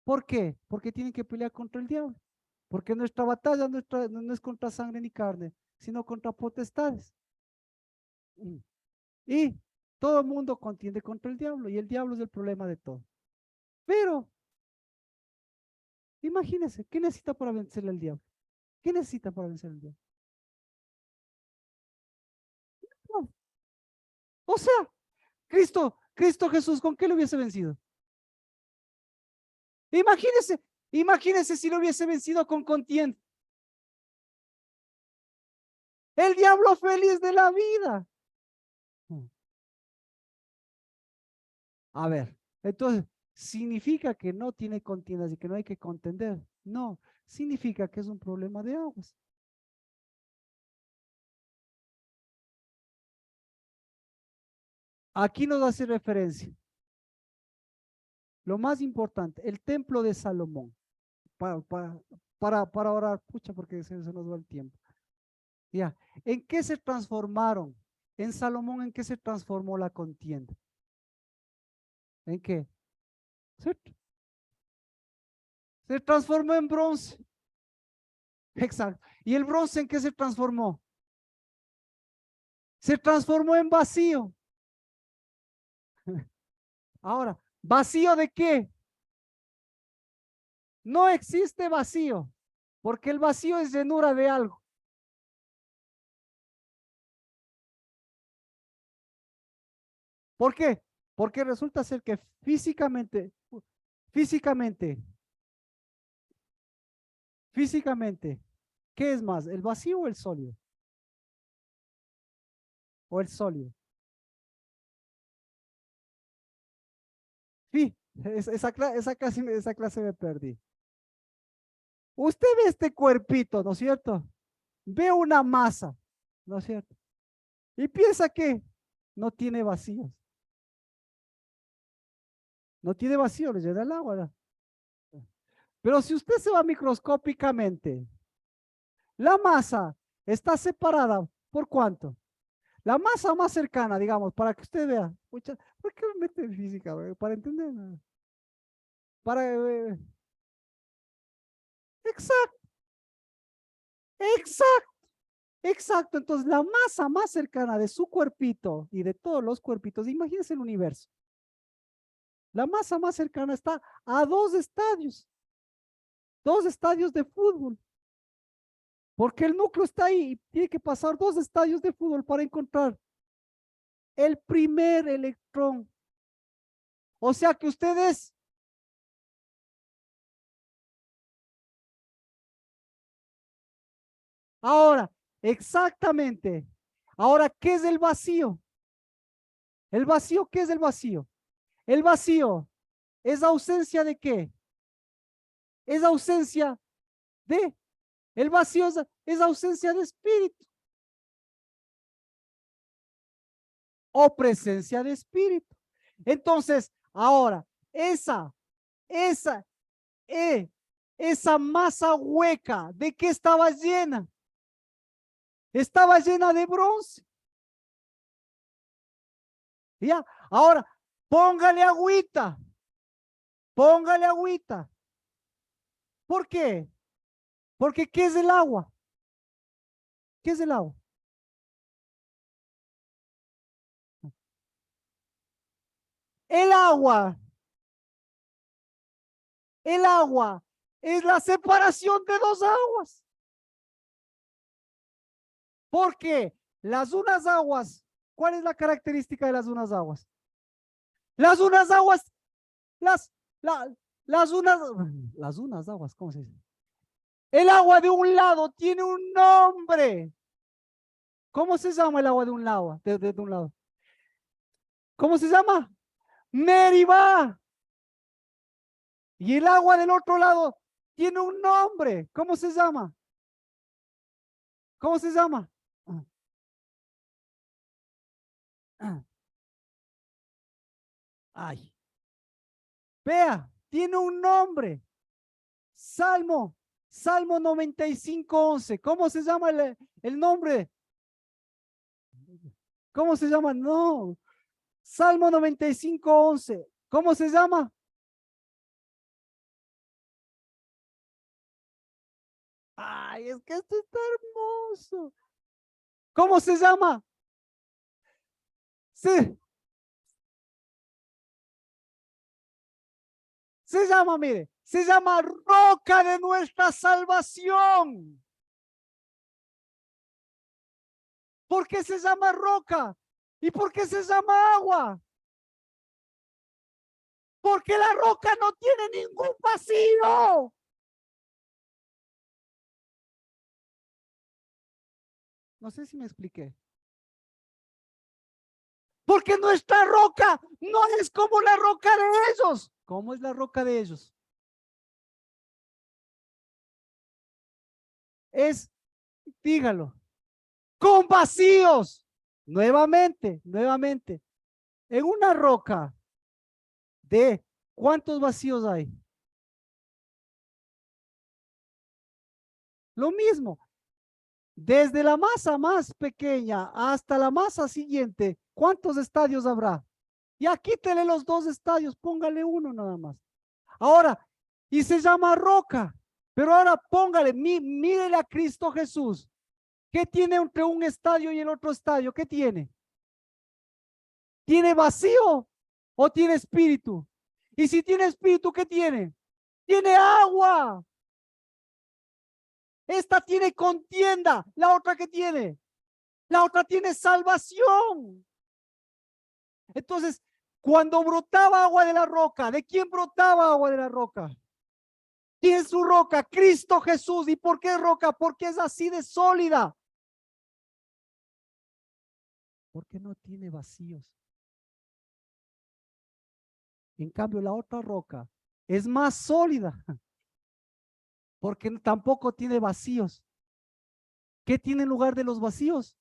¿Por qué? Porque tienen que pelear contra el diablo. Porque nuestra batalla no es contra sangre ni carne, sino contra potestades. Mm. Y todo el mundo contiende contra el diablo y el diablo es el problema de todo. Pero imagínense, ¿qué necesita para vencerle al diablo? ¿Qué necesita para vencer al diablo? No. O sea, Cristo Jesús, ¿con qué lo hubiese vencido? Imagínense, imagínense si lo hubiese vencido con contienda. El diablo feliz de la vida. A ver, entonces, ¿significa que no tiene contiendas y que no hay que contender? No, significa que es un problema de aguas. Aquí nos hace referencia. Lo más importante, el templo de Salomón. Para, para, para orar, pucha, porque se nos va el tiempo. Ya, ¿en qué se transformaron? En Salomón, ¿en qué se transformó la contienda? ¿En qué? ¿Cierto? Se transformó en bronce. Exacto. ¿Y el bronce en qué se transformó? Se transformó en vacío. Ahora, ¿vacío de qué? No existe vacío, porque el vacío es llenura de algo. ¿Por qué? Porque resulta ser que físicamente, físicamente, ¿qué es más? ¿El vacío o el sólido? ¿O el sólido? Sí, esa clase me perdí. Usted ve este cuerpito, ¿no es cierto? Ve una masa, ¿no es cierto? Y piensa que no tiene vacíos. No tiene vacío, le llena el agua, ¿no? Pero si usted se va microscópicamente, la masa está separada ¿por cuánto? La masa más cercana, digamos, para que usted vea. Mucha, ¿por qué me mete en física, güey? Para entender. ¿No? Para, exacto, exacto. Exacto, entonces la masa más cercana de su cuerpito y de todos los cuerpitos, imagínense el universo. La masa más cercana está a dos estadios de fútbol, porque el núcleo está ahí y tiene que pasar dos estadios de fútbol para encontrar el primer electrón. O sea que ustedes, ahora, exactamente. Ahora, ¿qué es el vacío? ¿El vacío qué es el vacío? El vacío es ausencia de qué? Es ausencia de, el vacío es ausencia de espíritu o presencia de espíritu. Entonces, ahora, esa, eh, esa masa hueca, ¿de qué estaba llena? Estaba llena de bronce. ¿Ya? Ahora, póngale agüita, póngale agüita. ¿Por qué? Porque ¿qué es el agua? ¿Qué es el agua? El agua, el agua es la separación de dos aguas. ¿Por qué? Las unas aguas, ¿cuál es la característica de las unas aguas? Las unas aguas, las, la, las unas aguas, ¿cómo se dice? El agua de un lado tiene un nombre. ¿Cómo se llama el agua de un lado? De un lado. ¿Cómo se llama? Meribá. Y el agua del otro lado tiene un nombre. ¿Cómo se llama? ¿Cómo se llama? Ah, ah, ay. Vea, tiene un nombre. Salmo, Salmo 95:11. ¿Cómo se llama el nombre? ¿Cómo se llama? No. Salmo 95:11. ¿Cómo se llama? Ay, es que esto está hermoso. ¿Cómo se llama? Sí, se llama, mire, se llama roca de nuestra salvación. ¿Por qué se llama roca? ¿Y por qué se llama agua? Porque la roca no tiene ningún vacío. No sé si me expliqué. Porque nuestra roca no es como la roca de ellos. ¿Cómo es la roca de ellos? Es, dígalo, con vacíos. Nuevamente, nuevamente. En una roca de ¿cuántos vacíos hay? Lo mismo. Desde la masa más pequeña hasta la masa siguiente, ¿cuántos estadios habrá? Ya quítele los dos estadios, póngale uno nada más. Ahora, y se llama roca, pero ahora póngale, mírele a Cristo Jesús. ¿Qué tiene entre un estadio y el otro estadio? ¿Qué tiene? ¿Tiene vacío o tiene espíritu? Y si tiene espíritu, ¿qué tiene? Tiene agua. Esta tiene contienda. La otra que tiene. La otra tiene salvación. Entonces, cuando brotaba agua de la roca, ¿de quién brotaba agua de la roca? ¿Quién es su roca? Cristo Jesús. ¿Y por qué roca? Porque es así de sólida. Porque no tiene vacíos. En cambio, la otra roca es más sólida porque tampoco tiene vacíos. ¿Qué tiene en lugar de los vacíos?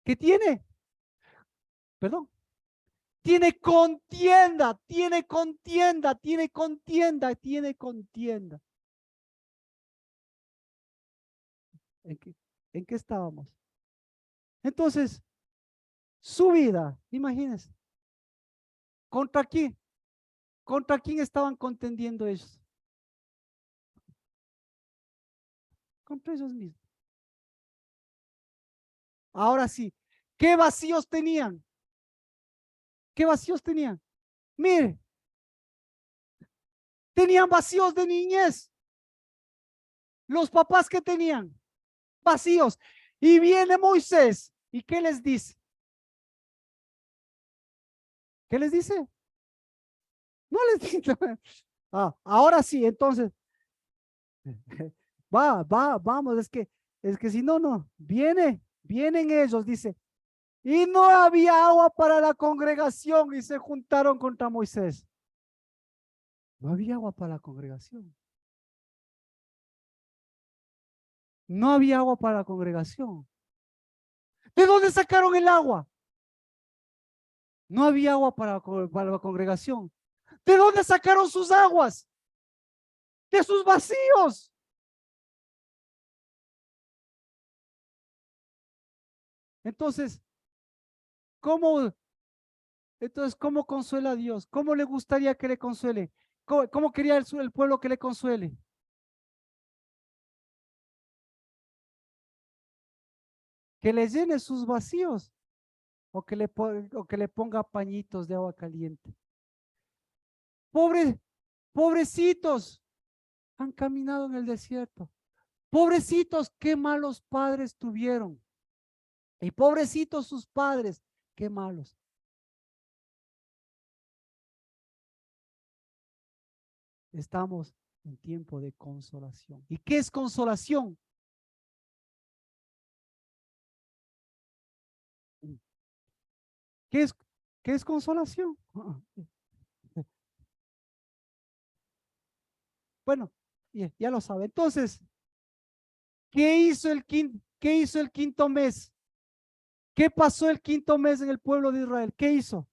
¿Qué tiene? Perdón. Tiene contienda, tiene contienda, tiene contienda, tiene contienda. ¿En qué, en qué estábamos? Entonces, su vida, imagínense, ¿contra quién? ¿Contra quién estaban contendiendo ellos? Contra ellos mismos. Ahora sí, ¿qué vacíos tenían? ¿Qué vacíos tenían? Mire, tenían vacíos de niñez. Los papás que tenían vacíos. Y viene Moisés. ¿Y qué les dice? ¿Qué les dice? No les dice. Ahora sí, entonces, vamos, es que si no, no, vienen ellos, dice, y no había agua para la congregación y se juntaron contra Moisés. No había agua para la congregación. No había agua para la congregación. ¿De dónde sacaron el agua? No había agua para la congregación. ¿De dónde sacaron sus aguas? De sus vacíos. Entonces, ¿cómo, ¿cómo consuela a Dios? ¿Cómo le gustaría que le consuele? ¿Cómo quería el pueblo que le consuele? Que le llene sus vacíos o que le ponga pañitos de agua caliente. Pobrecitos, han caminado en el desierto. Pobrecitos, qué malos padres tuvieron. Y pobrecitos sus padres, qué malos. Estamos en tiempo de consolación. ¿Y qué es consolación? ¿Qué es, qué es consolación? Bueno, ya lo sabe. Entonces, ¿qué hizo el quinto mes? ¿Qué pasó el quinto mes en el pueblo de Israel? ¿Qué hizo?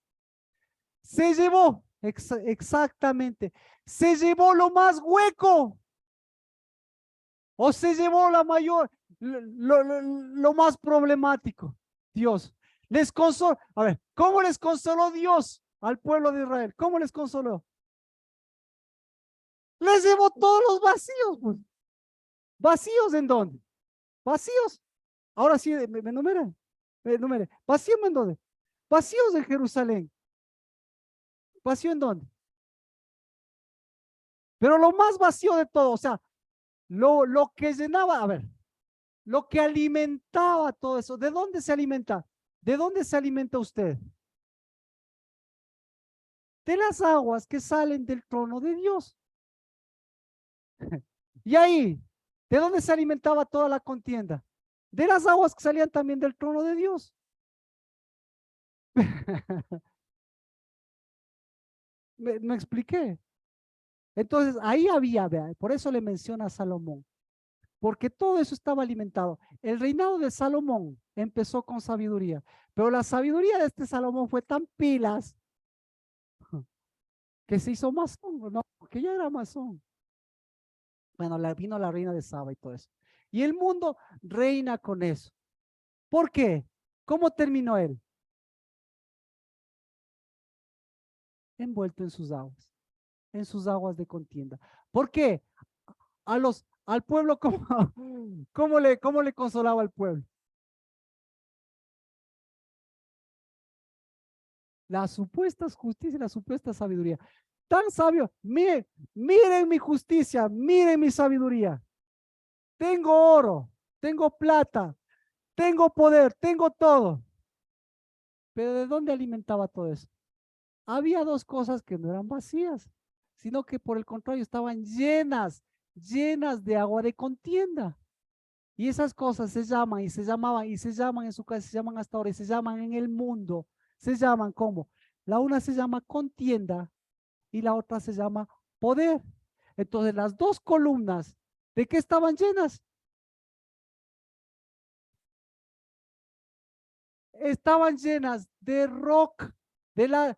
Se llevó, exactamente, se llevó lo más hueco o se llevó la mayor, lo más problemático. Dios les consoló. A ver, ¿cómo les consoló Dios al pueblo de Israel? ¿Cómo les consoló? Les llevó todos los vacíos, pues. ¿Vacíos en dónde? ¿Vacíos? Ahora sí, me numera. Me numere. ¿Vacíos en dónde? Vacíos en Jerusalén. ¿Vacío en dónde? Pero lo más vacío de todo, o sea, lo que llenaba, a ver, lo que alimentaba todo eso, ¿de dónde se alimenta? ¿De dónde se alimenta usted? De las aguas que salen del trono de Dios. Y ahí, ¿de dónde se alimentaba toda la contienda? De las aguas que salían también del trono de Dios. Me expliqué. Entonces, ahí había, vea, por eso le menciona a Salomón, porque todo eso estaba alimentado. El reinado de Salomón empezó con sabiduría, pero la sabiduría de este Salomón fue tan pilas que se hizo masón, ¿no? Porque ya era masón. Bueno, vino la reina de Saba y todo eso. Y el mundo reina con eso. ¿Por qué? ¿Cómo terminó él? Envuelto en sus aguas de contienda. ¿Por qué? Al pueblo, cómo le consolaba al pueblo? Las supuestas justicia y la supuesta sabiduría. Tan sabio, miren mi justicia, miren mi sabiduría. Tengo oro, tengo plata, tengo poder, tengo todo. Pero ¿de dónde alimentaba todo eso? Había dos cosas que no eran vacías, sino que por el contrario estaban llenas de agua de contienda. Y esas cosas se llaman y se llamaban y se llaman en su casa, se llaman hasta ahora y se llaman en el mundo. Se llaman como, la una se llama contienda y la otra se llama poder. Entonces las dos columnas, ¿de qué estaban llenas? Estaban llenas de rock, de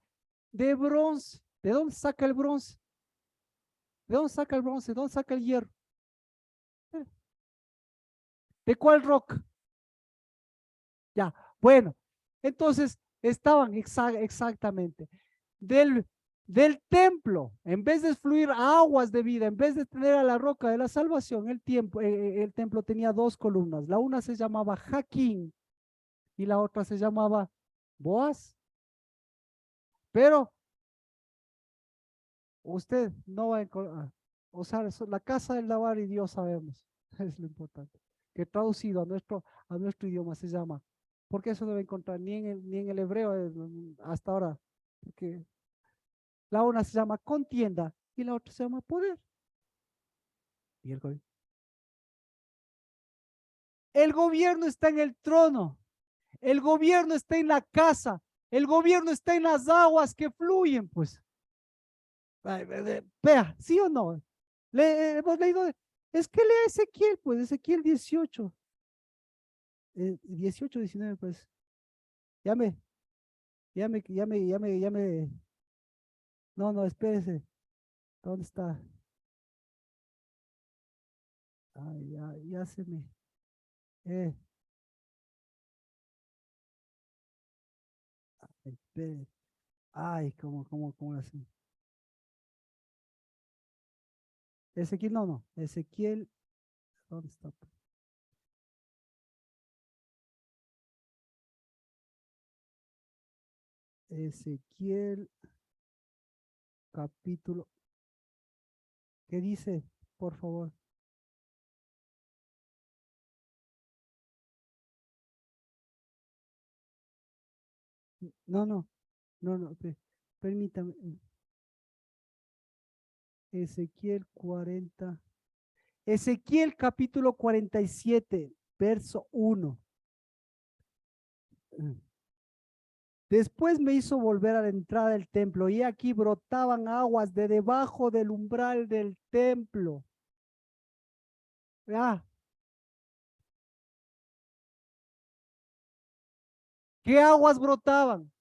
bronce. ¿De dónde saca el bronce? ¿De dónde saca el bronce? ¿De dónde saca el hierro? ¿De cuál rock? Ya, bueno, entonces estaban exactamente del, del templo, en vez de fluir aguas de vida, en vez de tener a la roca de la salvación, el templo tenía dos columnas. La una se llamaba Jaquín y la otra se llamaba Boaz. Pero usted no va a usar eso. La casa del lavar y Dios sabemos, es lo importante. Que traducido a nuestro idioma se llama, porque eso no va a encontrar ni en el hebreo hasta ahora, porque la una se llama contienda y la otra se llama poder. Y el gobierno está en el trono, el gobierno está en la casa, el gobierno está en las aguas que fluyen, pues. Vea, ¿sí o no? Hemos leído, es que lea Ezequiel, pues, Ezequiel 18, 18, 19, pues. Ya me, ya me, no, no, espérese, ¿dónde está? Ay, ya se me, eh, espere, ay, cómo así? Ezequiel, no, no, Ezequiel, ¿dónde está? Ezequiel, capítulo, ¿qué dice? Por favor. No, no, no, permítame. Ezequiel 40. Ezequiel capítulo 47, verso 1. Después me hizo volver a la entrada del templo y aquí brotaban aguas de debajo del umbral del templo. Ya, ¿qué aguas brotaban?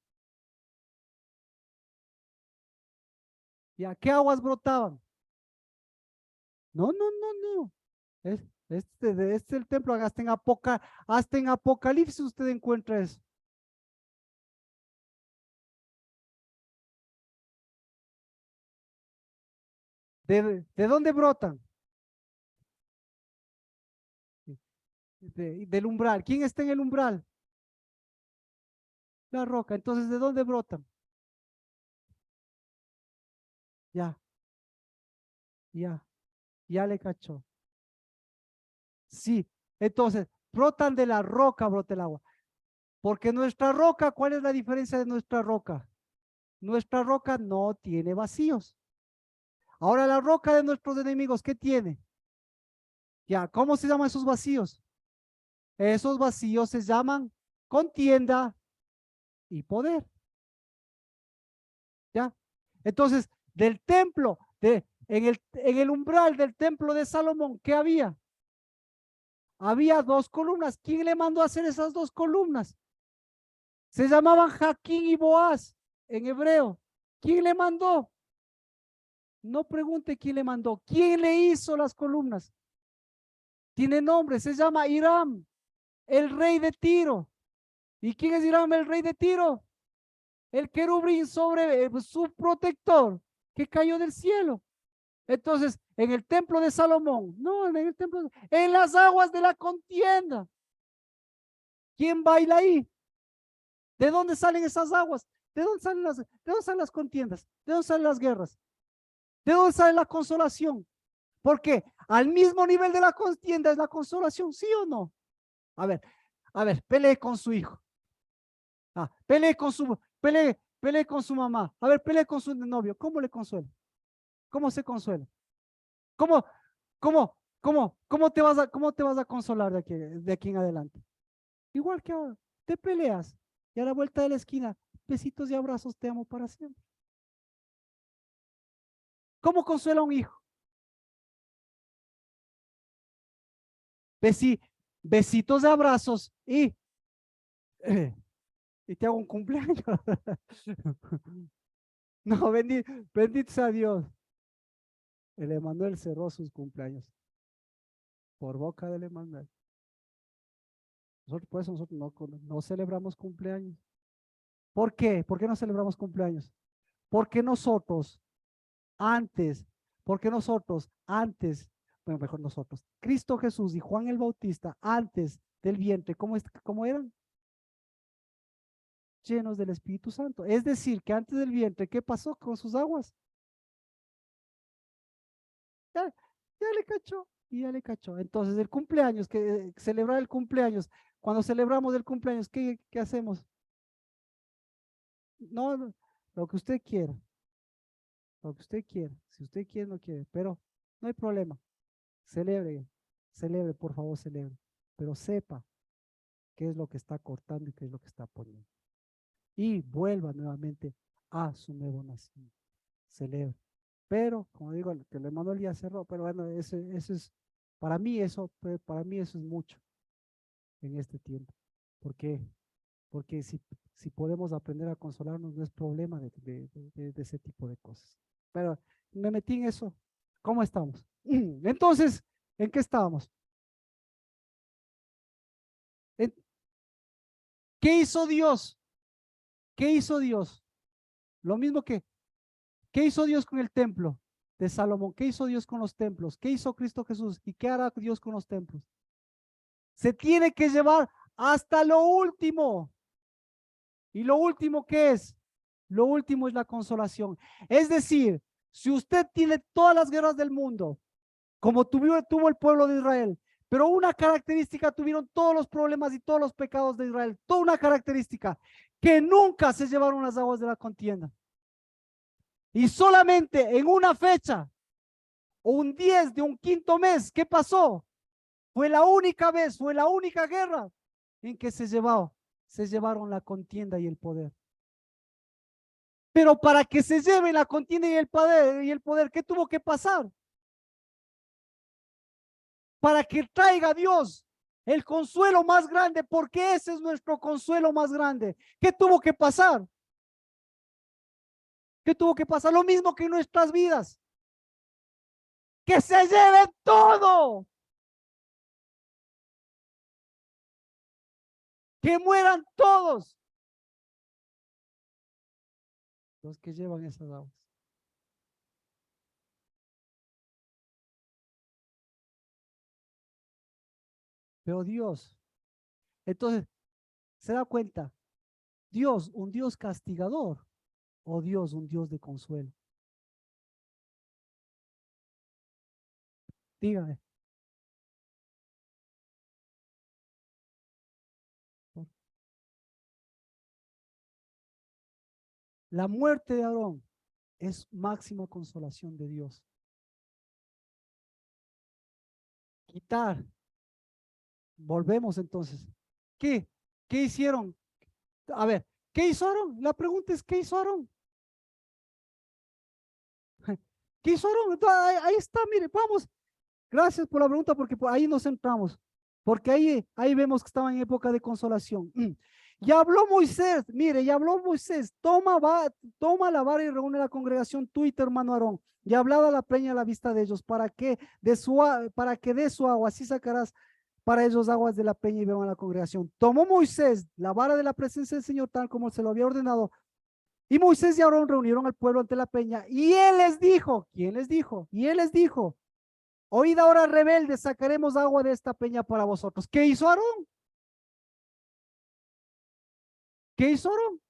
Ya, ¿qué aguas brotaban? No, no, no, no. Es, este es el templo, hasta en Apocalipsis usted encuentra eso. ¿De dónde brotan? Del umbral. ¿Quién está en el umbral? La roca. Entonces, ¿de dónde brotan? Ya, ya, ya le cachó. Sí, entonces, brotan de la roca, brota el agua. Porque nuestra roca, ¿cuál es la diferencia de nuestra roca? Nuestra roca no tiene vacíos. Ahora la roca de nuestros enemigos, ¿qué tiene? Ya, ¿cómo se llaman esos vacíos? Esos vacíos se llaman contienda y poder. ¿Ya? Entonces, del templo, en el umbral del templo de Salomón, ¿qué había? Había dos columnas. ¿Quién le mandó a hacer esas dos columnas? Se llamaban Jaquín y Boaz en hebreo. ¿Quién le mandó? No pregunte quién le mandó. ¿Quién le hizo las columnas? Tiene nombre, se llama Hiram, el rey de Tiro. ¿Y quién es Hiram, el rey de Tiro? El querubín sobre su protector que cayó del cielo. Entonces, en el templo de Salomón, no, en el templo, en las aguas de la contienda. ¿Quién baila ahí? ¿De dónde salen esas aguas? ¿De dónde salen las contiendas? ¿De dónde salen las guerras? ¿De dónde sale la consolación? Porque al mismo nivel de la contienda es la consolación, ¿sí o no? A ver, pelee con su hijo. Pelee con su mamá. A ver, pelee con su novio. ¿Cómo le consuela? ¿Cómo se consuela? ¿Cómo, cómo te vas a consolar de aquí en adelante? Igual que ahora, te peleas y a la vuelta de la esquina, besitos y abrazos, te amo para siempre. ¿Cómo consuela a un hijo? Besi, besitos de abrazos eh, y te hago un cumpleaños. No, bendito sea Dios. El Emanuel cerró sus cumpleaños por boca del Emanuel. Nosotros, por eso nosotros no celebramos cumpleaños. ¿Por qué? ¿Por qué no celebramos cumpleaños? Porque nosotros antes, porque nosotros antes, bueno, mejor nosotros, Cristo Jesús y Juan el Bautista antes del vientre, ¿cómo eran? llenos del Espíritu Santo. Es decir, que antes del vientre, ¿qué pasó con sus aguas? Ya, ya le cachó, y ya le cachó. Entonces, el cumpleaños, que celebrar el cumpleaños, cuando celebramos el cumpleaños, ¿qué hacemos? No, no, lo que usted quiera, lo que usted quiera. Si usted quiere, no quiere, pero no hay problema. Celebre, celebre, por favor, celebre. Pero sepa qué es lo que está cortando y qué es lo que está poniendo. Y vuelva nuevamente a su nuevo nacimiento. Celebre. Pero, como digo, que le mandó el día cerró, pero bueno, eso es, para mí eso es mucho en este tiempo. ¿Por qué? Porque si podemos aprender a consolarnos, no es problema de ese tipo de cosas. Pero me metí en eso. ¿Cómo estamos? Entonces, ¿en qué estábamos? ¿En- ¿Qué hizo Dios? ¿Qué hizo Dios? Lo mismo ¿qué hizo Dios con el templo de Salomón? ¿Qué hizo Dios con los templos? ¿Qué hizo Cristo Jesús? ¿Y qué hará Dios con los templos? Se tiene que llevar hasta lo último. ¿Y lo último qué es? Lo último es la consolación. Es decir, si usted tiene todas las guerras del mundo, como tuvo el pueblo de Israel, pero una característica tuvieron todos los problemas y todos los pecados de Israel, toda una característica, que nunca se llevaron las aguas de la contienda. Y solamente en una fecha, o un 10 de un quinto mes, ¿qué pasó? Fue la única vez, fue la única guerra en que se llevaron la contienda y el poder. Pero para que se lleve la contienda y el poder, ¿qué tuvo que pasar? Para que traiga a Dios el consuelo más grande, porque ese es nuestro consuelo más grande. ¿Qué tuvo que pasar? ¿Qué tuvo que pasar? Lo mismo que en nuestras vidas. Que se lleve todo. Que mueran todos los que llevan esas aguas. Pero Dios, entonces, se da cuenta, Dios, un Dios castigador o Dios, un Dios de consuelo. Dígame. La muerte de Aarón es máxima consolación de Dios. Quitar. Volvemos entonces. ¿Qué? ¿Qué hicieron? A ver, ¿qué hizo Aarón? La pregunta es, ¿qué hizo Aarón? ¿Qué hizo Aarón? Entonces, ahí está, mire, vamos. Gracias por la pregunta porque por ahí nos centramos. Porque ahí vemos que estaba en época de consolación. Ya habló Moisés, mire, ya habló Moisés, toma la vara y reúne la congregación, tú y tu hermano Aarón. Y hablaba la preña a la vista de ellos, para que dé su agua, así sacarás para ellos aguas de la peña y beban la congregación. Tomó Moisés la vara de la presencia del Señor, tal como se lo había ordenado, y Moisés y Aarón reunieron al pueblo ante la peña, y él les dijo, ¿quién les dijo? Y él les dijo, oíd ahora rebeldes, sacaremos agua de esta peña para vosotros. ¿Qué hizo Aarón? ¿Qué hizo Aarón?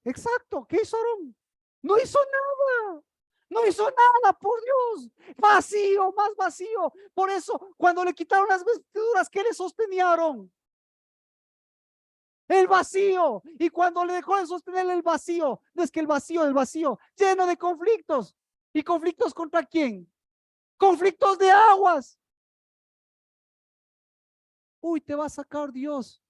Exacto, ¿qué hizo Aarón? No hizo nada. No hizo nada, por Dios. Vacío, más vacío. Por eso, cuando le quitaron las vestiduras, ¿qué le sostenía Aarón? El vacío. Y cuando le dejó de sostener el vacío, no es que el vacío, lleno de conflictos. ¿Y conflictos contra quién? Conflictos de aguas. Uy, te va a sacar Dios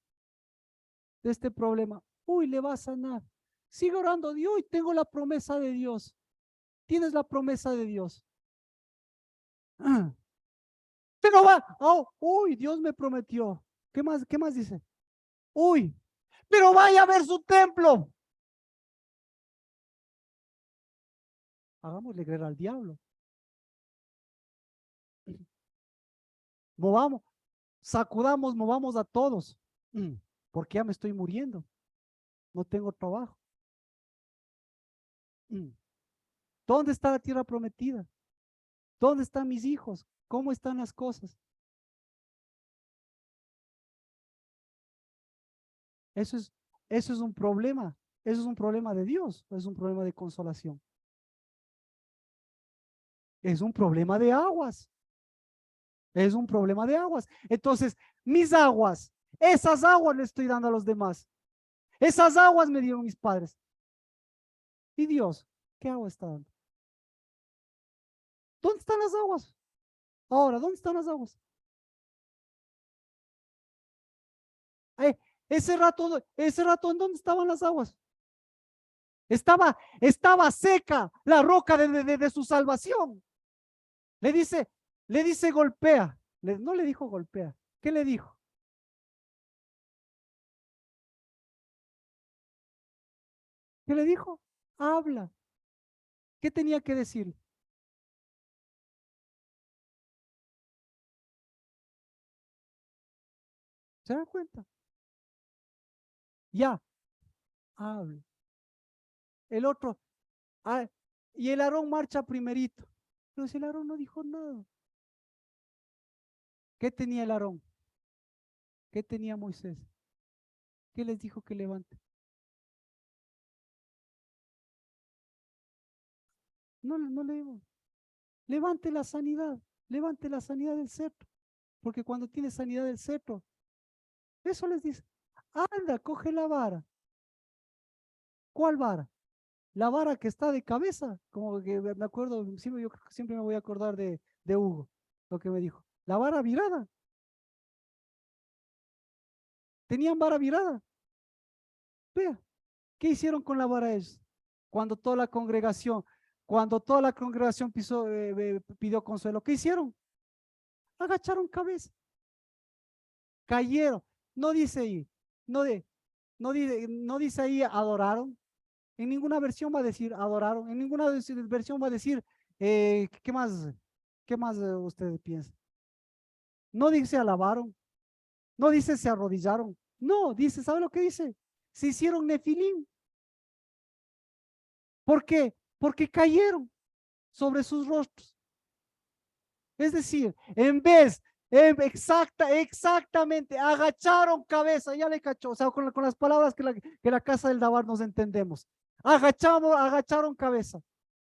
de este problema. Uy, le va a sanar. Sigue orando, Dios, y tengo la promesa de Dios. Tienes la promesa de Dios. Pero va, oh, uy, Dios me prometió. Qué más dice? Uy, pero vaya a ver su templo. Hagámosle creer al diablo. Movamos, sacudamos, movamos a todos. Porque ya me estoy muriendo. No tengo trabajo. ¿Dónde está la tierra prometida? ¿Dónde están mis hijos? ¿Cómo están las cosas? Eso es eso es un problema. Eso es un problema de Dios, es un problema de consolación. Es un problema de aguas. Es un problema de aguas. Entonces, mis aguas, esas aguas le estoy dando a los demás. Esas aguas me dieron mis padres. ¿Y Dios qué agua está dando? ¿Dónde están las aguas? Ahora, ¿dónde están las aguas? Eh, ese rato, ¿en dónde estaban las aguas? Estaba seca la roca de su salvación. Le dice, golpea. No le dijo golpea. ¿Qué le dijo? ¿Qué le dijo? Habla. ¿Qué tenía que decir? ¿Se dan cuenta? Ya, habla. El otro, ah, y el Aarón marcha primerito. Pero si el Aarón no dijo nada. ¿Qué tenía el Aarón? ¿Qué tenía Moisés? ¿Qué les dijo que levante? No, no le digo. Levante la sanidad del cetro. Porque cuando tiene sanidad del cetro, eso les dice, anda, coge la vara. ¿Cuál vara? La vara que está de cabeza, como que me acuerdo, siempre, yo creo que siempre me voy a acordar de Hugo, lo que me dijo. La vara virada. Tenían vara virada. Vea, ¿qué hicieron con la vara ellos? Cuando toda la congregación, cuando toda la congregación pidió consuelo, ¿qué hicieron? Agacharon cabeza, cayeron. No dice ahí, no, no dice ahí adoraron. En ninguna versión va a decir adoraron. En ninguna versión va a decir, ¿qué más? ¿Qué más ustedes piensan? No dice alabaron, no dice se arrodillaron. No, dice, ¿sabe lo que dice? Se hicieron nefilim. ¿Por qué? Porque cayeron sobre sus rostros. Es decir, en vez, exactamente, agacharon cabeza, ya le cachó, o sea, con las palabras que la casa del Dabar nos entendemos. Agacharon cabeza.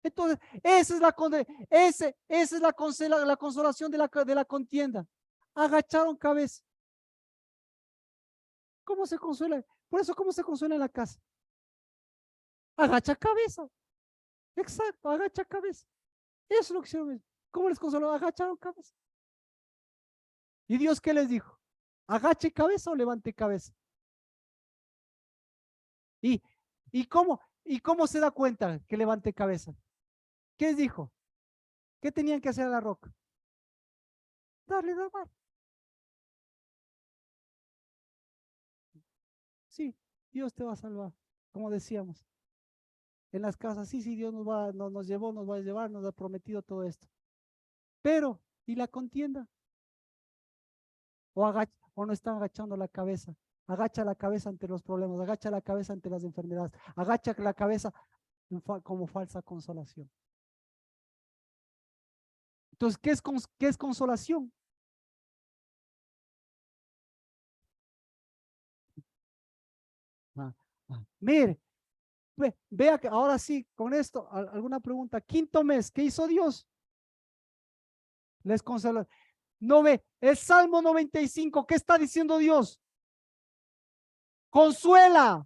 Entonces, esa es la consolación de la contienda. Agacharon cabeza. ¿Cómo se consuela? Por eso, ¿cómo se consuela en la casa? Agacha cabeza. Exacto, agacha cabeza. Eso es lo que hicieron. ¿Cómo les consoló? Agacharon cabeza. ¿Y Dios qué les dijo? ¿Agache cabeza o levante cabeza? ¿Y, y cómo se da cuenta que levante cabeza? ¿Qué les dijo? ¿Qué tenían que hacer a la roca? Darle la mano. Sí, Dios te va a salvar, como decíamos. En las casas, sí, sí, Dios nos llevó, nos va a llevar, nos ha prometido todo esto. Pero, ¿y la contienda? O no están agachando la cabeza. Agacha la cabeza ante los problemas, agacha la cabeza ante las enfermedades, agacha la cabeza como falsa consolación. Entonces, ¿qué es consolación? Ah, Mire, vea que ahora sí, con esto, alguna pregunta. Quinto mes, ¿qué hizo Dios? Les consoló. No ve, el Salmo 95, ¿qué está diciendo Dios? Consuela,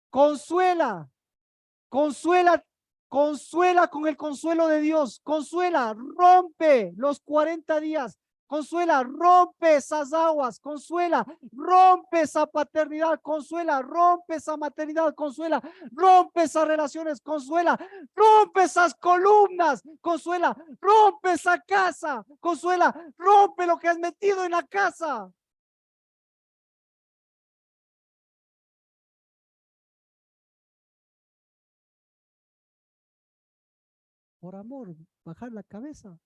consuela, consuela, consuela con el consuelo de Dios, consuela, rompe los 40 días, consuela, rompe esas aguas, consuela, rompe esa paternidad, consuela, rompe esa maternidad, consuela, rompe esas relaciones, consuela, rompe esas columnas, consuela, rompe esa casa, consuela, rompe lo que has metido en la casa. Por amor, bajar la cabeza.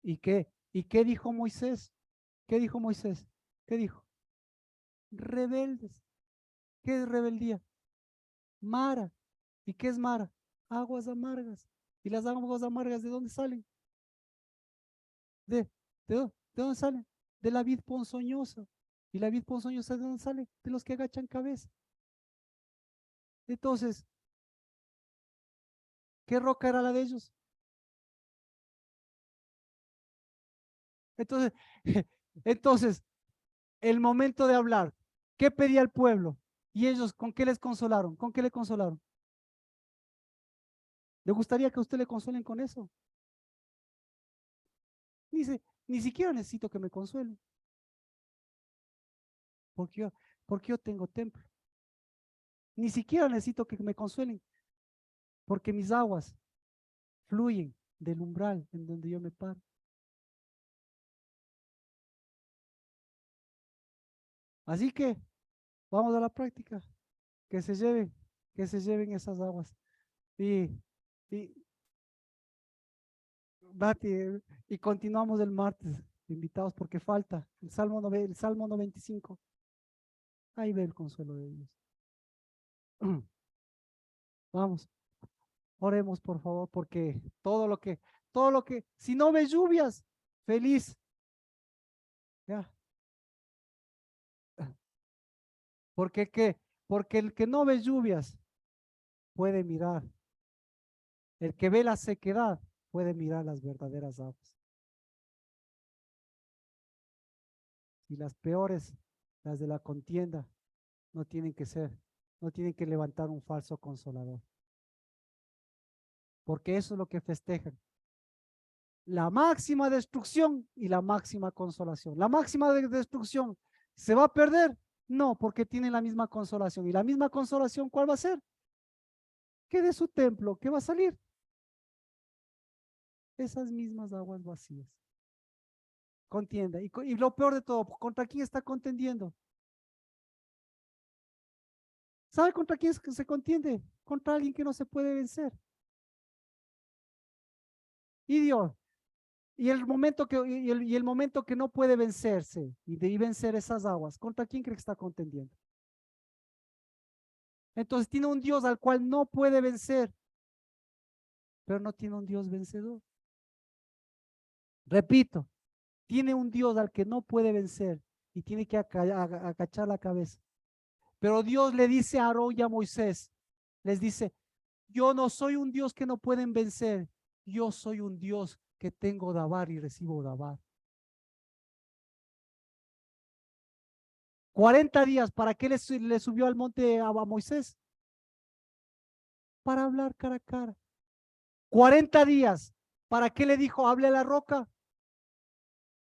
¿Y qué? ¿Y qué dijo Moisés? ¿Qué dijo Moisés? ¿Qué dijo? Rebeldes. ¿Qué es rebeldía? Mara. ¿Y qué es Mara? Aguas amargas. ¿Y las aguas amargas de dónde salen? ¿De, de dónde salen? De la vid ponzoñosa. Y la vid ponzoñosa, ¿sabes de dónde sale? De los que agachan cabeza. Entonces, ¿qué roca era la de ellos? Entonces, entonces, el momento de hablar, ¿qué pedía el pueblo? Y ellos, ¿con qué les consolaron? ¿Con qué le consolaron? ¿Le gustaría que a usted le consuelen con eso? Dice, ni siquiera necesito que me consuelen, porque yo, porque yo tengo templo. Ni siquiera necesito que me consuelen, porque mis aguas fluyen del umbral en donde yo me paro. Así que vamos a la práctica, que se lleven, que se lleven esas aguas. Y, y, Bati, y continuamos el martes, invitados, porque falta el Salmo 95. Ahí ve el consuelo de Dios. Vamos, oremos por favor, porque si no ve lluvias, feliz. Ya. Porque, ¿qué? Porque el que no ve lluvias puede mirar. El que ve la sequedad puede mirar las verdaderas aguas. Y las peores, las de la contienda, no tienen que ser, no tienen que levantar un falso consolador. Porque eso es lo que festejan. La máxima destrucción y la máxima consolación. La máxima destrucción, ¿se va a perder? No, porque tienen la misma consolación. ¿Y la misma consolación cuál va a ser? Que de su templo, ¿qué va a salir? Esas mismas aguas vacías. Contienda. Y lo peor de todo, ¿contra quién está contendiendo? ¿Sabe contra quién se contiende? Contra alguien que no se puede vencer. Y Dios, y el momento que no puede vencerse y vencer esas aguas, ¿contra quién cree que está contendiendo? Entonces tiene un Dios al cual no puede vencer, pero no tiene un Dios vencedor. Repito, tiene un Dios al que no puede vencer y tiene que agachar la cabeza. Pero Dios le dice a Aarón y a Moisés, les dice, yo no soy un Dios que no pueden vencer, yo soy un Dios que tengo dabar y recibo dabar. 40 días, ¿para qué le subió al monte a Moisés? Para hablar cara a cara. 40 días, ¿para qué le dijo, hable a la roca?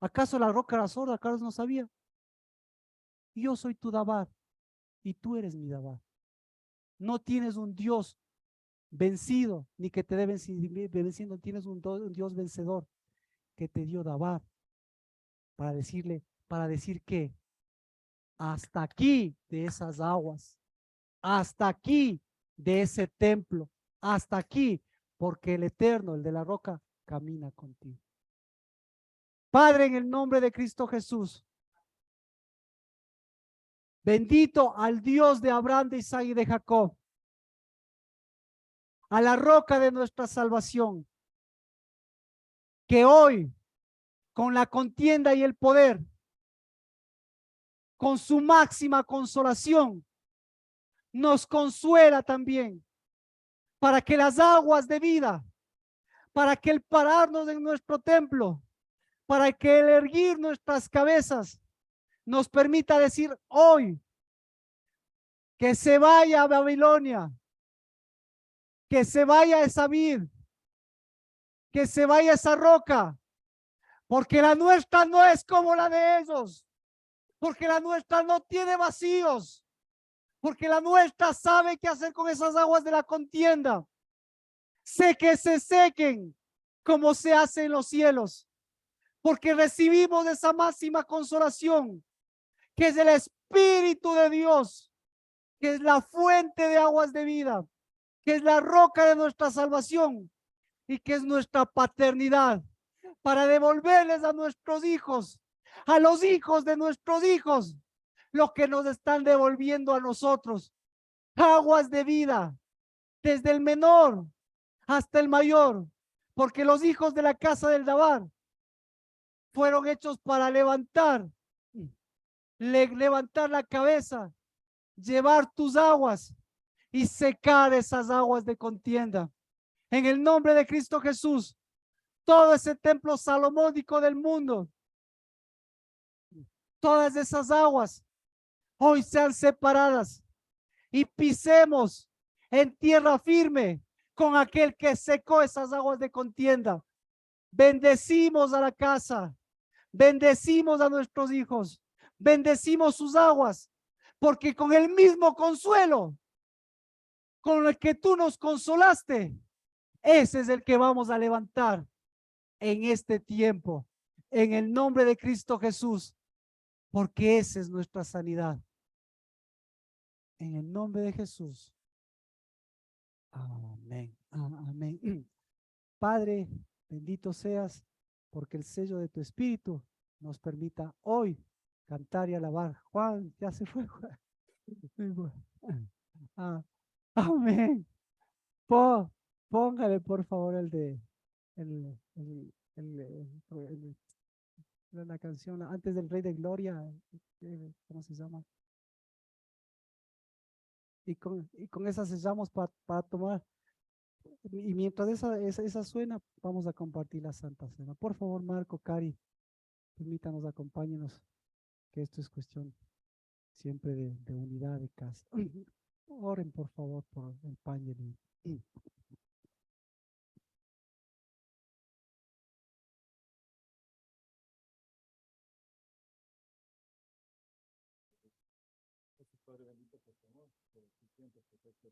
¿Acaso la roca era sorda? ¿Acaso no sabía? Yo soy tu dabar y tú eres mi dabar. No tienes un Dios vencido, ni que te dé venciendo, tienes un Dios vencedor que te dio dabar para decir que hasta aquí de esas aguas, hasta aquí de ese templo, hasta aquí, porque el Eterno, el de la roca, camina contigo. Padre, en el nombre de Cristo Jesús, bendito al Dios de Abraham, de Isaac y de Jacob, a la roca de nuestra salvación, que hoy, con la contienda y el poder, con su máxima consolación, nos consuela también para que las aguas de vida, para que el pararnos en nuestro templo, para que el erguir nuestras cabezas nos permita decir hoy que se vaya a Babilonia, que se vaya esa vid, que se vaya esa roca, porque la nuestra no es como la de ellos, porque la nuestra no tiene vacíos, porque la nuestra sabe qué hacer con esas aguas de la contienda. Sé que se sequen como se hace en los cielos, porque recibimos esa máxima consolación, que es el Espíritu de Dios, que es la fuente de aguas de vida, que es la roca de nuestra salvación y que es nuestra paternidad, para devolverles a nuestros hijos, a los hijos de nuestros hijos, lo que nos están devolviendo a nosotros, aguas de vida, desde el menor hasta el mayor, porque los hijos de la casa del Dabar fueron hechos para levantar levantar la cabeza, llevar tus aguas y secar esas aguas de contienda. En el nombre de Cristo Jesús, todo ese templo salomónico del mundo, todas esas aguas hoy sean separadas y pisemos en tierra firme con aquel que secó esas aguas de contienda. Bendecimos a la casa, bendecimos a nuestros hijos, bendecimos sus aguas, porque con el mismo consuelo con el que tú nos consolaste, ese es el que vamos a levantar en este tiempo, en el nombre de Cristo Jesús, porque esa es nuestra sanidad. En el nombre de Jesús. Amén. Amén. Padre, bendito seas, porque el sello de tu espíritu nos permita hoy cantar y alabar. Juan, ya se fue, Juan. Ah, amén. Póngale por favor el de la canción antes del Rey de Gloria, ¿cómo se llama? Y con esa sellamos para tomar. Y mientras esa suena, vamos a compartir la Santa Cena. Por favor, Marco, Cari, permítanos, acompáñenos, que esto es cuestión siempre de unidad de casa. Oren, por favor, por el pan y el vino. Padre bendito, por tu amor, por tu tiempo perfecto.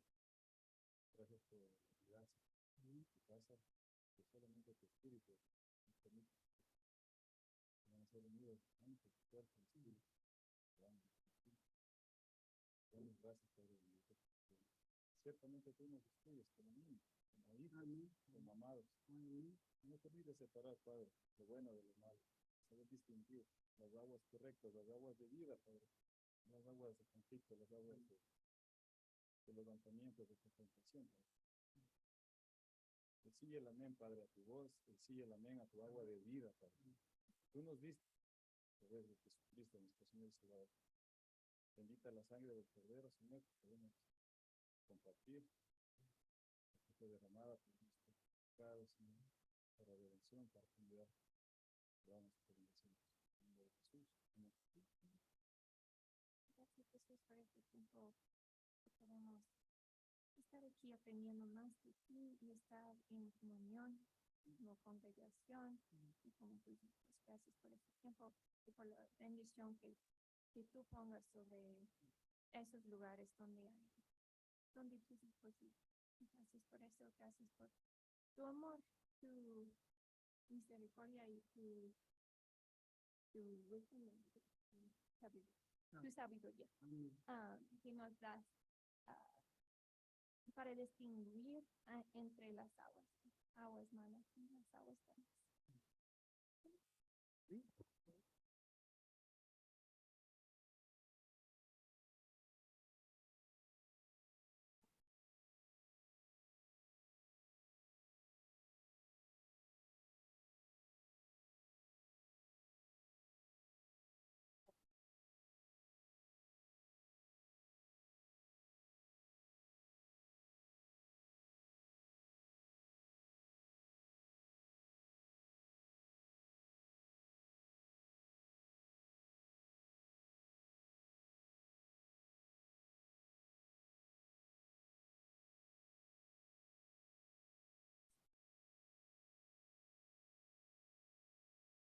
Gracias por tu gracia, tu casa, que solamente tu espíritu nos permite ser unidos ante tu cuerpo y espíritu. Damos gracias, Padre bendito. Ciertamente tú nos destruyes como niños, como hijos, como amados. No permites separar, Padre, lo bueno de lo malo. Saber distinguir las aguas correctas, las aguas de vida, Padre. Las aguas de conflicto, las aguas de levantamiento, de confrontación. El sí y el amén, Padre, a tu voz, el sí y el amén a tu agua de vida, Padre. Tú nos diste a través de Jesucristo, nuestro Señor y Salvador. Bendita la sangre del Cordero, Señor, que podemos compartir, que fue derramada por nuestros pecados, Señor, para redención, para cambiar. Vamos a bendición. En el nombre de Jesús. Amén. Gracias, Jesús, por este tiempo que podemos estar aquí aprendiendo más de ti y estar en comunión, como congregación, y como tú dices, gracias por este tiempo y por la bendición que tú pongas sobre esos lugares donde hay, son difíciles por ti. Gracias por eso, gracias por tu amor, tu misericordia y tu wisdom, tu sabiduría, que nos das para distinguir entre las aguas malas y las aguas buenas.